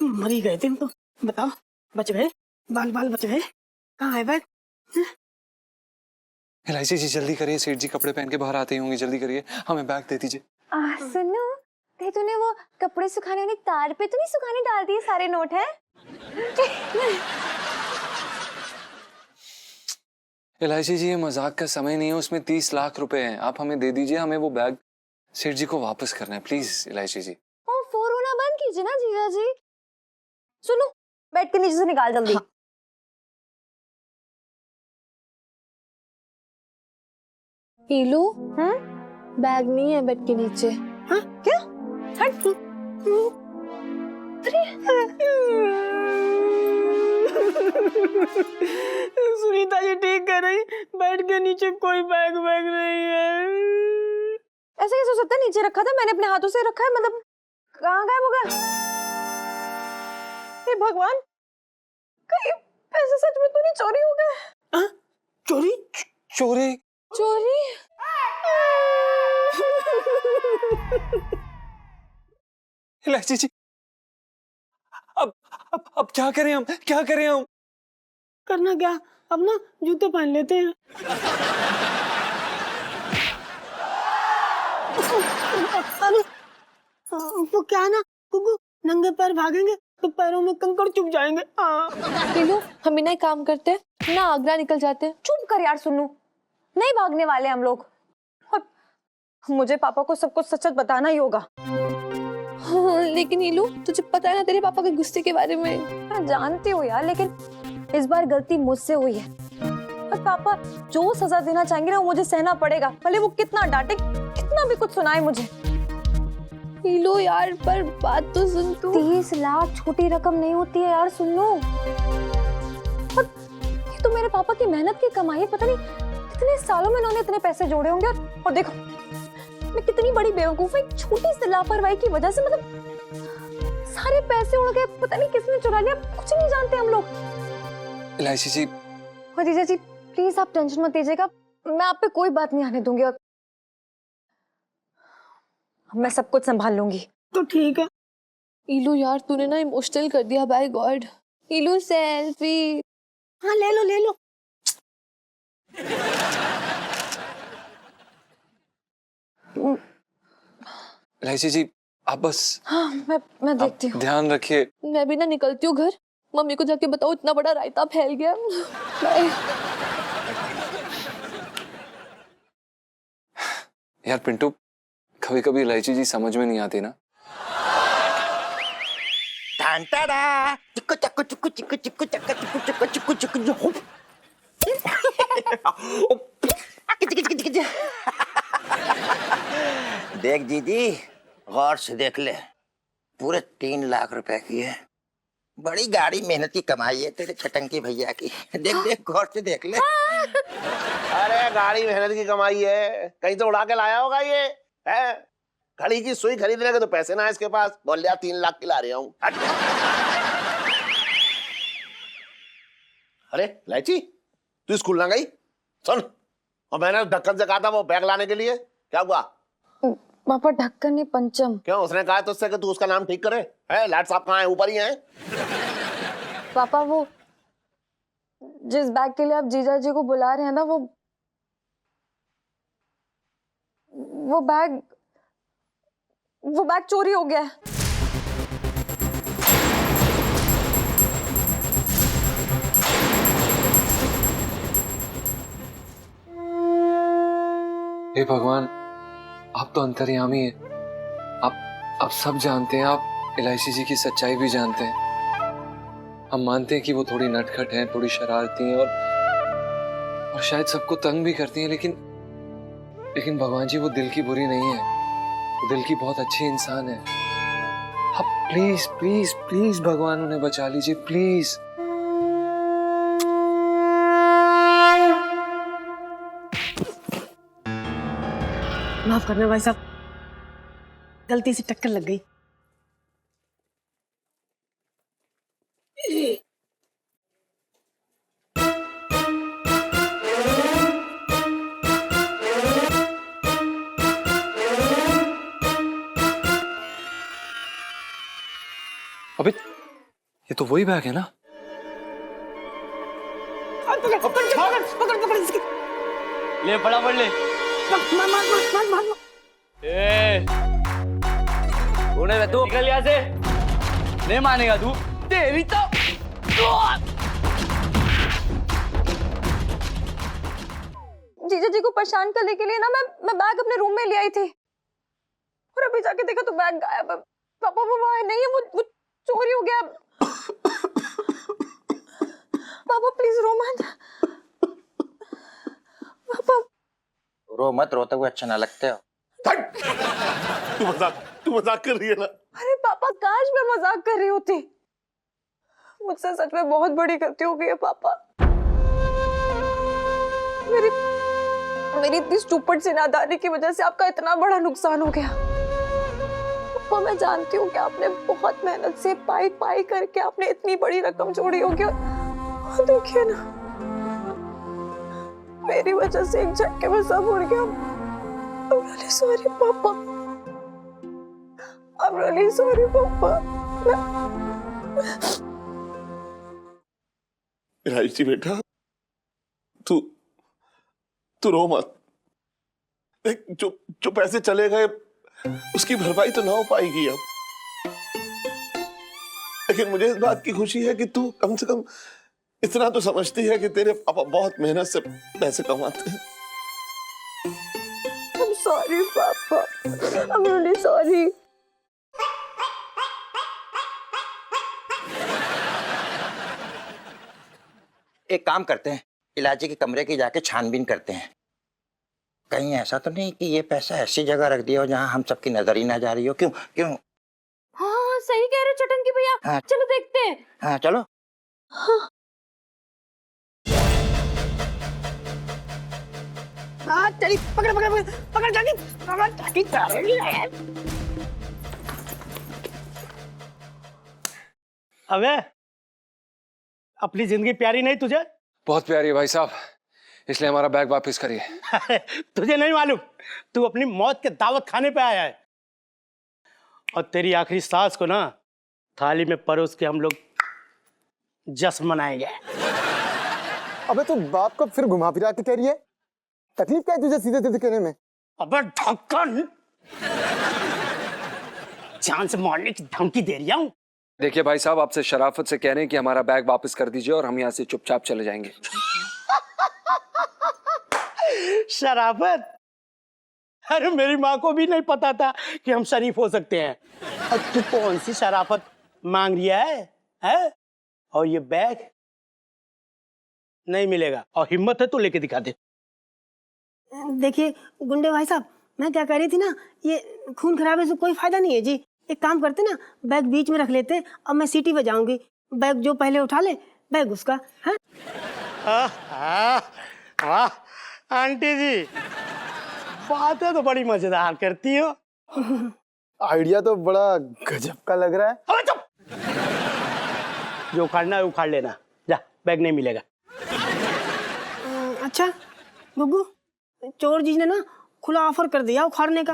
मर ही गए थे तो बताओ, बच गए? बाल बच गए? कहाँ है बैग? इलायची जी जल्दी करिए, सेठ जी कपड़े पहन के बाहर आते ही होंगे, जल्दी करिए, हमें बैग दे दीजिए। सुनो, तूने वो कपड़े सुखाने वाली तार पे तो नहीं सुखाने डाल दिए सारे नोट हैं? इलायची जी, ये मजाक का समय नहीं है, उसमें 30 लाख रुपए हैं। आप हमें दे दीजिए, हमें वो बैग सेठ जी को वापस करना है, प्लीज इलायची जी। ओ फोन होना बंद कीजिए ना जीजा जी। सुनो, बेड के नीचे से निकाल जल्दी। हाँ। हीलू, बैग नहीं है बेड के नीचे। हाँ? क्या? हट। सुनीता जी ठीक कह रही, बेड के नीचे कोई बैग नहीं है। ऐसे कैसे हो सकता है? नीचे रखा था मैंने, अपने हाथों से रखा है, मतलब कहाँ गायब हो गया? हे भगवान, कहीं पैसे सच में तो नहीं चोरी हो गए? चोरी? चोरी? चोरी? इलायची जी, अब क्या करें हम, क्या करें हम? करना क्या, अब ना जूते पहन लेते हैं। अरे वो क्या है ना कुकू, नंगे पैर भागेंगे तो पैरों में कंकड़ चुभ जाएंगे। हीलू, हम ही ना एक काम करते हैं ना, आगरा निकल जाते हैं। चुप कर यार सुन्नू, नहीं भागने वाले हम लोग। और मुझे पापा को सब कुछ सच सच बताना ही होगा। हाँ, लेकिन हीलू तुझे पता है ना तेरे पापा के गुस्से के बारे में। मैं जानती हूँ यार, लेकिन इस बार गलती मुझसे हुई है और पापा जो सजा देना चाहेंगे ना वो मुझे सहना पड़ेगा, भले वो कितना डांटे, कितना भी कुछ सुनाए मुझे। हीलू यार, पर बात तो सुन तू। 30 लाख छोटी रकम नहीं होती है यार, सुन लो। और ये तो मेरे पापा की मेहनत की कमाई है, पता नहीं कितने सालों में इन्होंने इतने पैसे जोड़े होंगे। और देखो मैं कितनी बड़ी बेवकूफ हूँ, एक छोटी सी लापरवाही की वजह से मतलब सारे पैसे उड़ गए, पता नहीं किसने चुरा लिया, कुछ नहीं जानते हम लोग। इलायची जी, और जीजा जी प्लीज आप टेंशन मत लीजिएगा, मैं आप पे कोई बात नहीं आने दूंगी और मैं सब कुछ संभाल लूंगी। तो ठीक है। हीलू यार, तूने ना इमोशनल कर दिया, बाय गॉड। हीलू सेल्फी। हाँ ले लो ले लो। इलायची जी आप बस। हाँ मैं देखती हूँ। ध्यान रखिए। मैं भी ना निकलती हूँ घर, मम्मी को जाके बताओ इतना बड़ा रायता फैल गया। बाय। यार पिंटू, कभी कभी इलायची जी समझ में नहीं आती ना। चिक्कू चक्कू चिक्कू चिक्कू चिक्कू चक्का चिक्कू चिक्कू चिक्कू चिक्कू देख दीदी, गौर से देख ले, पूरे 3 लाख रुपए की है। बड़ी गाड़ी मेहनत की कमाई है तेरे छटंकी भैया की। देख देख गौर से देख ले। अरे गाड़ी मेहनत की कमाई है, कहीं तो उड़ा के लाया होगा ये है। घड़ी की सुई खरीदने के तो पैसे ना है इसके पास, बोल लिया 3 लाख की ला रहा हूँ। अरे इलायची, तू स्कूल ना गई? सुन, और मैंने ढक्कन से कहा था वो बैग लाने के लिए, क्या हुआ? पापा ढक्कन नहीं पंचम। क्यों, उसने कहा तुझसे कि तू उसका नाम ठीक करे? है लाट साहब कहाँ है? ऊपर ही है। पापा वो जिस बैग के लिए आप जीजा जी को बुला रहे हैं ना, वो बैग चोरी हो गया है। हे भगवान, आप तो अंतर्यामी हैं। आप सब जानते हैं, आप इलायची जी की सच्चाई भी जानते हैं। हम मानते हैं कि वो थोड़ी नटखट हैं, थोड़ी शरारती हैं और शायद सबको तंग भी करती हैं, लेकिन भगवान जी वो दिल की बुरी नहीं है, वो दिल की बहुत अच्छी इंसान है। आप प्लीज प्लीज प्लीज भगवान उन्हें बचा लीजिए, प्लीज। माफ करना भाई साहब, गलती से टक्कर लग गई। अबे ये तो वही बैग है ना? पकड़ इसकी। ले फटाफट ले। मार। तू निकल यहाँ से, नहीं मानेगा तू। तेरी तो जीजा जी को परेशान करने के लिए ना मैं बैग अपने रूम में ले आई थी। और अभी जाके देखा तो बैग गायब है। पापा वो वहाँ नहीं है, वो चोरी हो गया। पापा प्लीज रो मत। पापा रो मत, रोते हुए अच्छा ना लगते हो। तू मजाक कर रही है ना? अरे पापा काश मैं मजाक कर रही होती। मुझसे सच में बहुत बड़ी गलती हो गई है पापा। मेरी इतनी स्टूपिड सी नादानी की वजह से आपका इतना बड़ा नुकसान हो गया। पापा मैं जानती हूँ कि आपने बहुत मेहनत से पाई पाई करके आपने इतनी बड़ी रकम जोड़ी होगी। और देखिए ना, मेरी वजह से एक झटके में सब उड़ गया। I'm really sorry पापा। I'm really sorry पापा। राइची बेटा, तू रो मत। देख, जो पैसे चले गए उसकी भरपाई तो ना हो पाएगी अब, लेकिन मुझे इस बात की खुशी है कि तू कम से कम इतना तो समझती है कि तेरे पापा बहुत मेहनत से पैसे कमाते हैं। I'm sorry पापा। I'm really sorry। एक काम करते हैं, इलाजी के कमरे की जाके छानबीन करते हैं। कहीं ऐसा तो नहीं कि ये पैसा ऐसी जगह रख दिया हो जहां हम सबकी नजर ही ना जा रही हो। क्यों क्यों? हाँ सही कह रहे हो चटंकी भैया। हाँ। चलो देखते हैं। हाँ चलो। हाँ चली, पकड़ पकड़ पकड़ पकड़ जाके, पकड़ जाके जा रही है। अबे अपनी जिंदगी प्यारी नहीं तुझे? बहुत प्यारी है भाई साहब, इसलिए हमारा बैग वापस करिए। तुझे नहीं मालूम, तू अपनी मौत के दावत खाने पे आया है। और तेरी आखिरी सांस को ना थाली में परोस के हम लोग जश्न मनाएंगे। अबे तू बाप को फिर घुमा फिरा के कह रही है? तकलीफ क्या है तुझे सीधे सीधे कहने में? अबे ढक्कन, जान से मारने की धमकी दे रही हूँ। देखिए भाई साहब, आपसे शराफत से कह रहे हैं कि हमारा बैग वापस कर दीजिए और हम यहाँ से चुपचाप चले जाएंगे। शराफत? अरे मेरी माँ को भी नहीं पता था कि हम शरीफ हो सकते हैं। अब तू कौन सी शराफत मांग रही है? और ये बैग नहीं मिलेगा, और हिम्मत है तो लेके दिखा दे। देखिए गुंडे भाई साहब, मैं क्या कह रही थी ना, ये खून खराबे से कोई फायदा नहीं है जी। एक काम करते ना, बैग बीच में रख लेते हैं। अब मैं सीटी पे जाऊंगी, बैग जो पहले उठा ले बैग उसका। हाँ वाह आंटी जी, बातें तो बड़ी मजेदार करती हो। आइडिया तो बड़ा गजब का लग रहा है। अबे चुप! जो उखाड़ना है उखाड़ लेना, जा बैग नहीं मिलेगा। अच्छा गुग्गू, चोर जी ने ना खुला ऑफर कर दिया उखाड़ने का।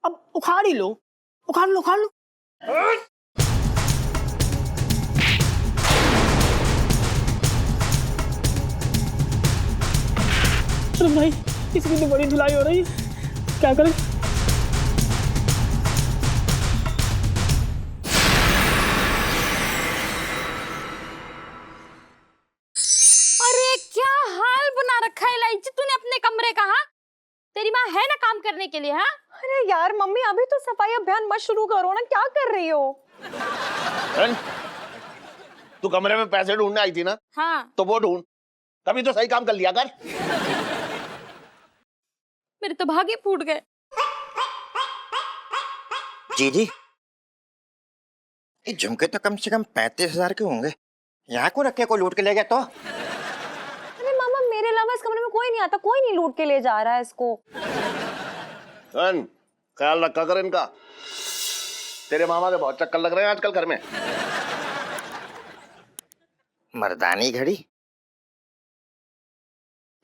अब उखाड़ ही लो, उखाड़ लो उखाड़ लो। अरे भाई, इसकी तो बड़ी धुलाई हो रही है, क्या करें? अरे क्या हाल बना रखा है लाइची तूने अपने कमरे का? हाँ, तेरी माँ है ना काम करने के लिए? हाँ अरे यार मम्मी, अभी तो सफाई अभियान मत शुरू करो ना, क्या कर रही हो? तू कमरे में पैसे ढूंढने आई थी ना? हाँ। तो वो ढूंढ, कभी तो सही काम कर लिया कर। मेरे तो भागे फूट गए। जी ये झुमके तो कम से कम 35,000 के होंगे। यहाँ को रखे, कोई लूट के ले गया तो? अरे मामा, मेरे अलावा इस कमरे में कोई नहीं आता, कोई नहीं लूट के ले जा रहा है इसको। ख्याल रखा कर इनका, तेरे मामा के बहुत चक्कर लग रहे हैं आजकल घर में। मर्दानी घड़ी?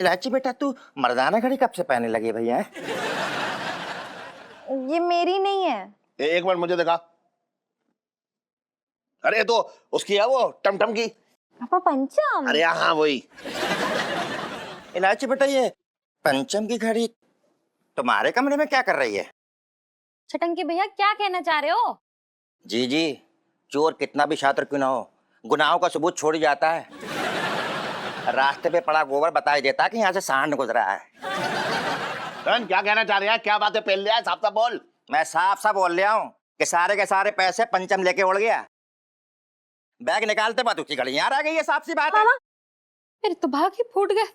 इलाची बेटा, तू मर्दाना घड़ी कब से पहनने लगी भैया? ये मेरी नहीं है। एक मिनट मुझे दिखा। अरे तो उसकी है वो टमटम की। पापा पंचम? अरे हाँ वही। इलाची बेटा, ये पंचम की घड़ी तुम्हारे कमरे में क्या कर रही है? छटंकी भैया क्या कहना चाह रहे हो? जी चोर कितना भी शातिर क्यों ना हो, गुनाहों का सबूत छोड़ ही जाता है। रास्ते पे पड़ा गोबर बता ही देता कि यहाँ से सांड गुजरा है। क्या कहना चाह रहे हैं? क्या बातें पहन लिया है? साफ साफ बोल। मैं साफ साफ बोल रहा हूँ कि सारे के सारे पैसे पंचम लेके उड़ गया। बैग निकालते बात उसकी घड़ी यार आ गई है, साफ सी बात है। मेरे तो भाग ही फूट गए।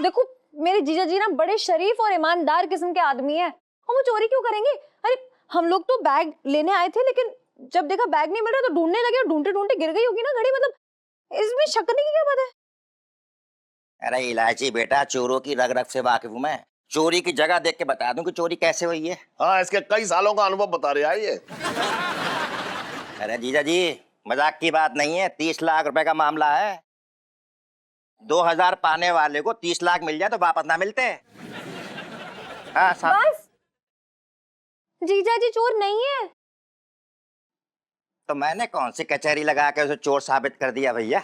देखो मेरे जीजा जी ना बड़े शरीफ और ईमानदार किस्म के आदमी है, और वो चोरी क्यों करेंगे? अरे हम लोग तो बैग लेने आए थे, लेकिन जब देखा बैग नहीं मिल रहा तो ढूंढने लगे और ढूंढते ढूंढते गिर गई होगी ना घड़ी। मतलब इसमें शक करने की क्या बात है? अरे इलायची बेटा, चोरों की रग रग से वाकिफ हूं मैं। चोरी की जगह देख के बता दूं कि चोरी कैसे हुई है। हाँ, इसके कई सालों का अनुभव बता रहा है ये। अरे जीजा जी मजाक की बात नहीं है, 30 लाख रुपए का मामला है। 2000 पाने वाले को 30 लाख मिल जाए तो वापस ना मिलते। हाँ बस जीजा जी चोर नहीं है। तो मैंने कौन सी कचहरी लगा के उसे चोर साबित कर दिया भैया?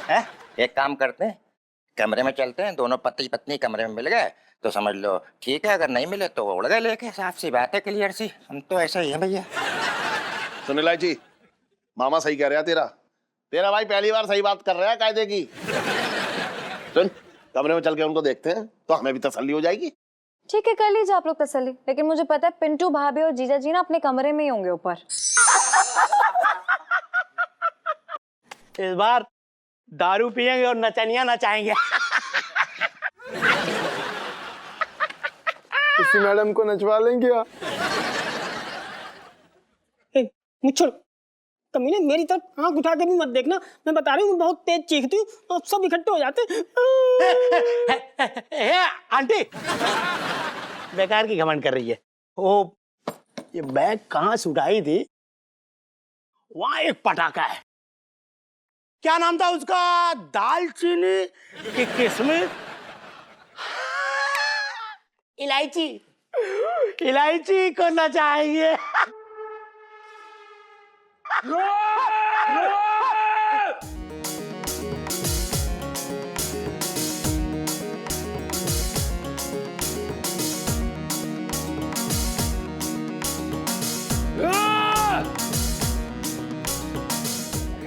हैं? एक काम करते हैं, कमरे में चलते हैं, दोनों पति पत्नी कमरे में मिल गए तो समझ लो ठीक है, अगर नहीं मिले तो उड़ गए लेके। साफ सी बात है, क्लियर सी। हम तो ऐसा ही है भैया। सुन इलायची, मामा सही कह रहा है। तेरा भाई पहली बार सही बात कर रहा है कायदे की। सुन, कमरे में चल के उनको देखते हैं तो हमें भी तसल्ली हो जाएगी। ठीक है कर लीजिए आप लोग तसल्ली, लेकिन मुझे पता है पिंटू भाभी और जीजा जी ना अपने कमरे में ही होंगे ऊपर। इस बार दारू पियेंगे और नचनिया नचाएंगे। इसी मैडम को नचवा लेंगे आप। मुझे कमीने मेरी तरफ आंख उठा के भी मत देखना, मैं बता रही हूँ बहुत तेज चीखती हूँ और सब इकट्ठे हो जाते हैं। आंटी बेकार की घमंड कर रही है। ओ ये बैग कहाँ से उठाई थी? वहां एक पटाखा है, क्या नाम था उसका? दालचीनी की किस्में, इलायची। इलायची को नचाएंगे।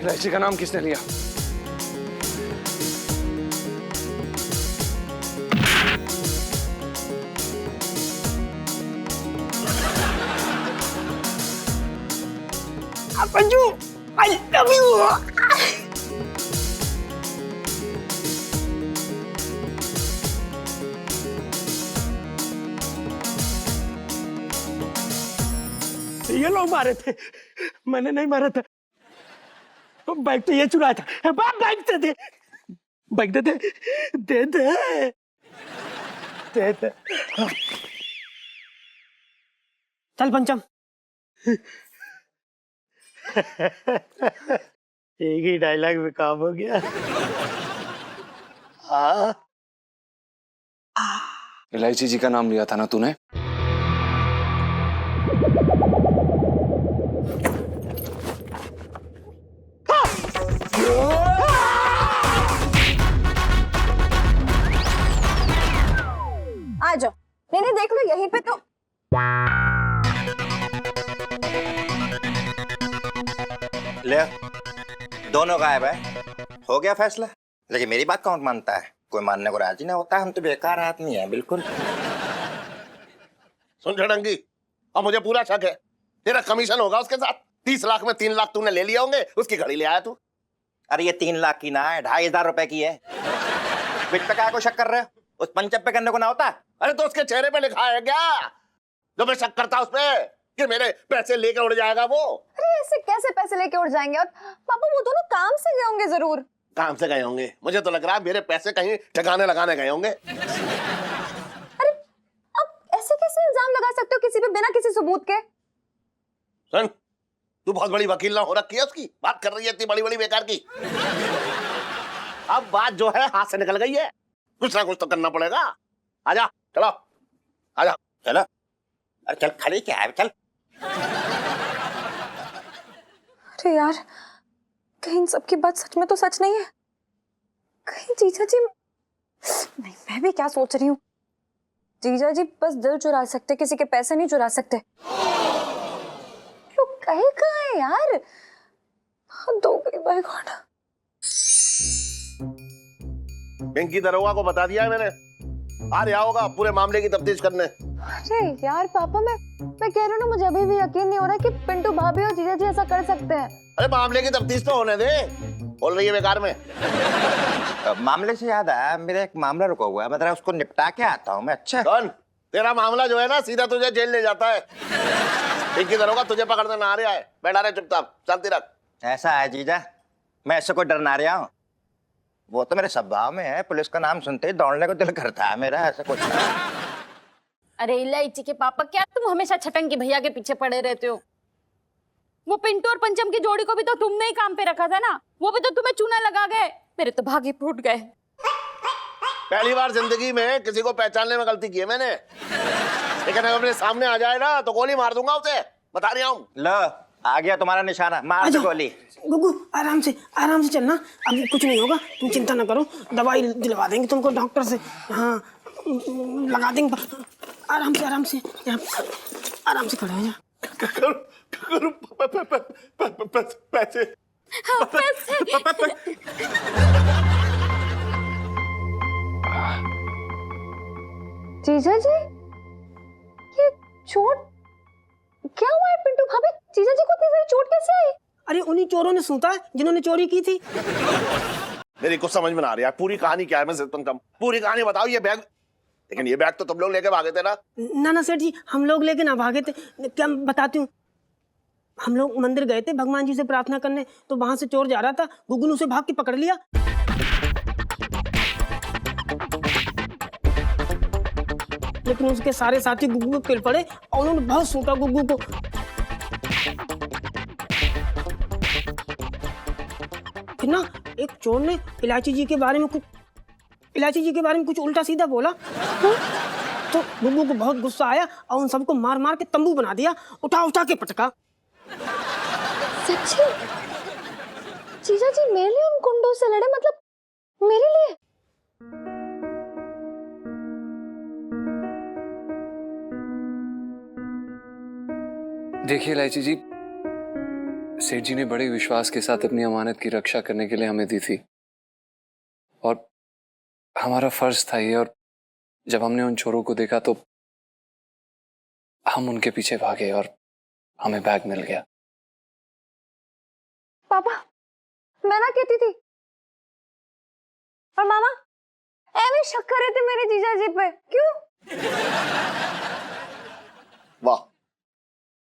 इलायची का नाम किसने लिया? Panju I love you. ये लोग मारे थे, मैंने नहीं मारा था। बाइक तो ये चुराया था। बाइक तो दे, बाइक दे दे दे दे दे दे। चल पंचम। एक ही डायलॉग में काम हो गया। इलायची जी का नाम लिया था ना तूने? आ जाओ। नहीं देख लो यहीं पे तो। ले दोनों गायब है, हो गया फैसला। लेकिन मेरी बात कौन मानता है? कोई मानने को राजी ना होता। हम तो बेकार आदमी है बिल्कुल। सुन झड़ंगी, अब मुझे पूरा शक है तेरा कमीशन होगा उसके साथ। 30 लाख में 3 लाख तूने ले लिया होंगे, उसकी घड़ी ले आया तू। अरे ये 3 लाख की ना है, 2500 रुपए की है। बिट पे क्या को शक कर रहे हो? उस पंचम पे करने को ना होता? अरे तो उसके चेहरे पे लिखा है क्या जो मैं शक करता उस पे कि मेरे पैसे लेके उड़ जाएगा वो? अरे ऐसे कैसे पैसे लेके उड़ जाएंगे? और पापा वो दोनों काम से गए होंगे जरूर। काम से गए होंगे? मुझे तो लग रहा है मेरे पैसे कहीं ठिकाने लगाने गए होंगे। अरे अब ऐसे कैसे इल्जाम लगा सकते हो किसी पे बिना किसी सबूत के? सुन, तू बहुत बड़ी वकील ना हो रखी है, उसकी बात कर रही है इतनी बड़ी बड़ी बेकार की। अब बात जो है हाथ से निकल गई है, कुछ ना कुछ तो करना पड़ेगा। आजा, चलो आजा। चलो। अरे चल, खड़ी क्या है, चल। अरे यार, कहीं इन सबकी बात सच में तो सच नहीं है? कहीं जीजा जी नहीं, मैं भी क्या सोच रही हूँ। जीजा जी बस दिल चुरा सकते, किसी के पैसे नहीं चुरा सकते। लोग कहे कहाँ है यार? हद हो गई बाय गॉड। पिंकी दरोगा को बता दिया है मैंने आ रहा होगा पूरे मामले की तफ्तीश करने। अरे यार पापा, मैं कह रही हूँ ना, मुझे अभी भी यकीन नहीं हो रहा कि पिंटू भाभी और जीजा जी ऐसा कर सकते हैं। अरे मामले की तफ्तीश तो होने दे, बोल रही है बेकार में। मामले से याद आया, मेरा एक मामला रुका हुआ है, मैं जरा उसको निपटा के आता हूँ मैं। अच्छा कौन? तेरा मामला जो है ना सीधा तुझे जेल ले जाता है। एक की दरोगा तुझे पकड़ने ना आ रहा है। बैठा रहे चुपचाप, शांति रख। ऐसा है जीजा, मैं ऐसे कोई डरना रहा हूँ, वो तो मेरे स्वभाव में है। पुलिस का नाम सुनते ही दौड़ने को दिल करता है मेरा, ऐसा कुछ नहीं। अरे इलायची के पापा, क्या तुम हमेशा छटंगी भैया के पीछे पड़े रहते हो? वो पिंटू और पंचम की जोड़ी को भी तो तुमने ही काम पे रखा था ना, वो भी तो तुम्हें चूना लगा गए। मेरे तो भागे फूट गए। पहली बार जिंदगी में किसी को पहचानने में गलती की है मैंने, लेकिन अगर अपने सामने आ जाए ना तो गोली मार दूंगा उसे, बता रही हूँ। लो आ गया तुम्हारा निशाना, मार दो गोली। गुग्गू आराम से चलना, अभी कुछ नहीं होगा, तुम चिंता ना करो, दवाई दिलवा देंगे तुमको डॉक्टर से। हाँ लगा देंगे, आराम से आराम से खड़े हो जा। पैसे हाँ, पैसे। जीजा जी, ये चोट क्या हुआ है पिंटू भाभी? जीजा जी को इतनी सारी चोट कैसे आई? अरे उन्हीं चोरों ने सूता है जिन्होंने चोरी की थी। मेरी कुछ समझ में ना आ रही है, पूरी कहानी क्या है? मैं तुम पूरी कहानी बताओ। ये बैग, लेकिन ये बैग तो तुम लोग लेके भागे थे ना? ना सेठ जी, हम लोग लेके ना भागे थे। क्या बताती हूँ, हम लोग मंदिर गए थे भगवान जी से प्रार्थना करने, तो वहां से चोर जा रहा था, गुग्गू ने उसे भाग के पकड़ लिया। लेकिन उसके सारे साथी गुग्गू पे पिल पड़े और उन्होंने बहुत सूता गुग्गू को। फिर ना एक चोर ने इलायची जी के बारे में कुछ उल्टा सीधा बोला, तो गुग्गू को बहुत गुस्सा आया और उन सबको मार मार के तंबू बना दिया, उठा के पटका। सच्ची? जीजा जी मेरे लिए उन गुंडों से लड़े, मतलब मेरे लिए? देखिए इलायची जी, सेठ जी ने बड़े विश्वास के साथ अपनी अमानत की रक्षा करने के लिए हमें दी थी, और हमारा फर्ज था ये। और जब हमने उन चोरों को देखा तो हम उनके पीछे भागे और हमें बैग मिल गया। पापा, मैं ना कहती थी, और मामा ऐਵੇਂ शक कर रहे थे मेरे जीजा जी पे, क्यों? वाह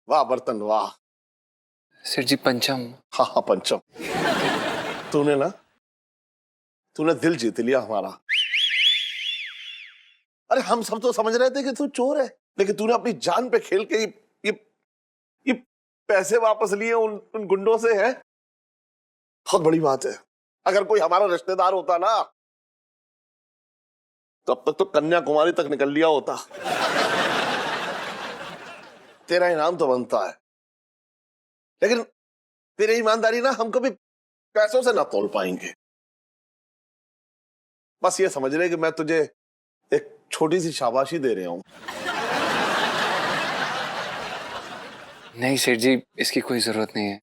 वाह बर्तन वाह। सेठ जी पंचम। हाँ पंचम, तूने दिल जीत लिया हमारा। अरे हम सब तो समझ रहे थे कि तू चोर है, लेकिन तूने अपनी जान पे खेल के ये पैसे वापस लिए उन गुंडों से, है बहुत बड़ी बात है। अगर कोई हमारा रिश्तेदार होता ना तो अब तक तो कन्याकुमारी तक निकल लिया होता। तेरा इनाम तो बनता है, लेकिन तेरी ईमानदारी ना हम कभी पैसों से ना तोल पाएंगे। बस ये समझ ले कि मैं तुझे एक छोटी सी शाबाशी दे रहा हूं। नहीं सेठ जी, इसकी कोई जरूरत नहीं है।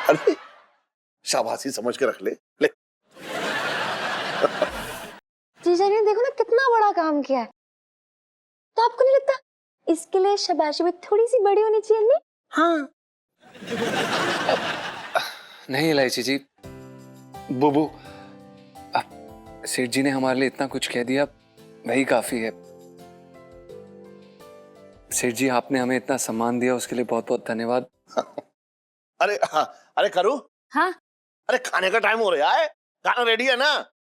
अरे शाबाशी समझ के रख ले। जीजा ने देखो ना कितना बड़ा काम किया है, तो आपको नहीं लगता इसके लिए शाबाशी भी थोड़ी सी बड़ी होनी चाहिए? नहीं? हाँ नहीं इलायची जी, बुबू, सेठ जी ने हमारे लिए इतना कुछ कह दिया, वही काफी है। सेठ जी, आपने हमें इतना सम्मान दिया, उसके लिए बहुत बहुत धन्यवाद। अरे हाँ, अरे करूँ? हाँ अरे खाने का टाइम हो रहा है, खाना रेडी है ना?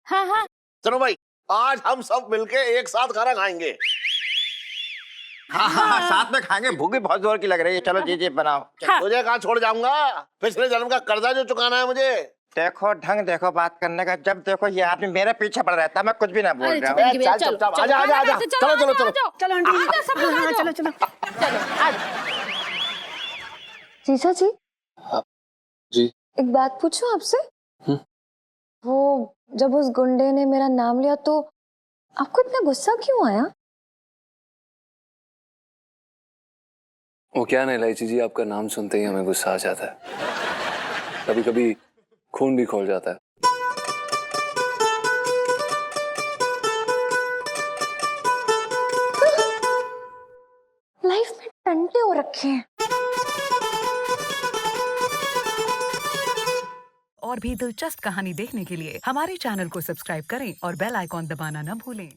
हाँ हाँ। चलो भाई, आज हम सब मिलके एक साथ खाना खाएंगे। हाँ साथ में खाएंगे, भूख भी बहुत जोर की लग रही है। चलो जी बनाओ। हाँ। तुझे कहाँ छोड़ जाऊंगा, पिछले जन्म का कर्जा जो चुकाना है मुझे। देखो ढंग देखो बात करने का, जब देखो ये आदमी मेरे पीछे पड़ रहता है, मैं कुछ भी ना बोल रहा हूँ। चल चुपचाप आजा आजा आजा, चलो चलो चलो चलो आंटी, चलो जीजा जी, जी एक बात पूछूं आपसे? वो जब उस गुंडे ने मेरा नाम लिया तो आपको इतना गुस्सा क्यों आया? वो क्या ना इलायची जी, आपका नाम सुनते ही हमें गुस्सा आ जाता है, कभी कभी खून भी खौल जाता है। रखे हैं। और भी दिलचस्प कहानी देखने के लिए हमारे चैनल को सब्सक्राइब करें और बेल आइकॉन दबाना न भूलें।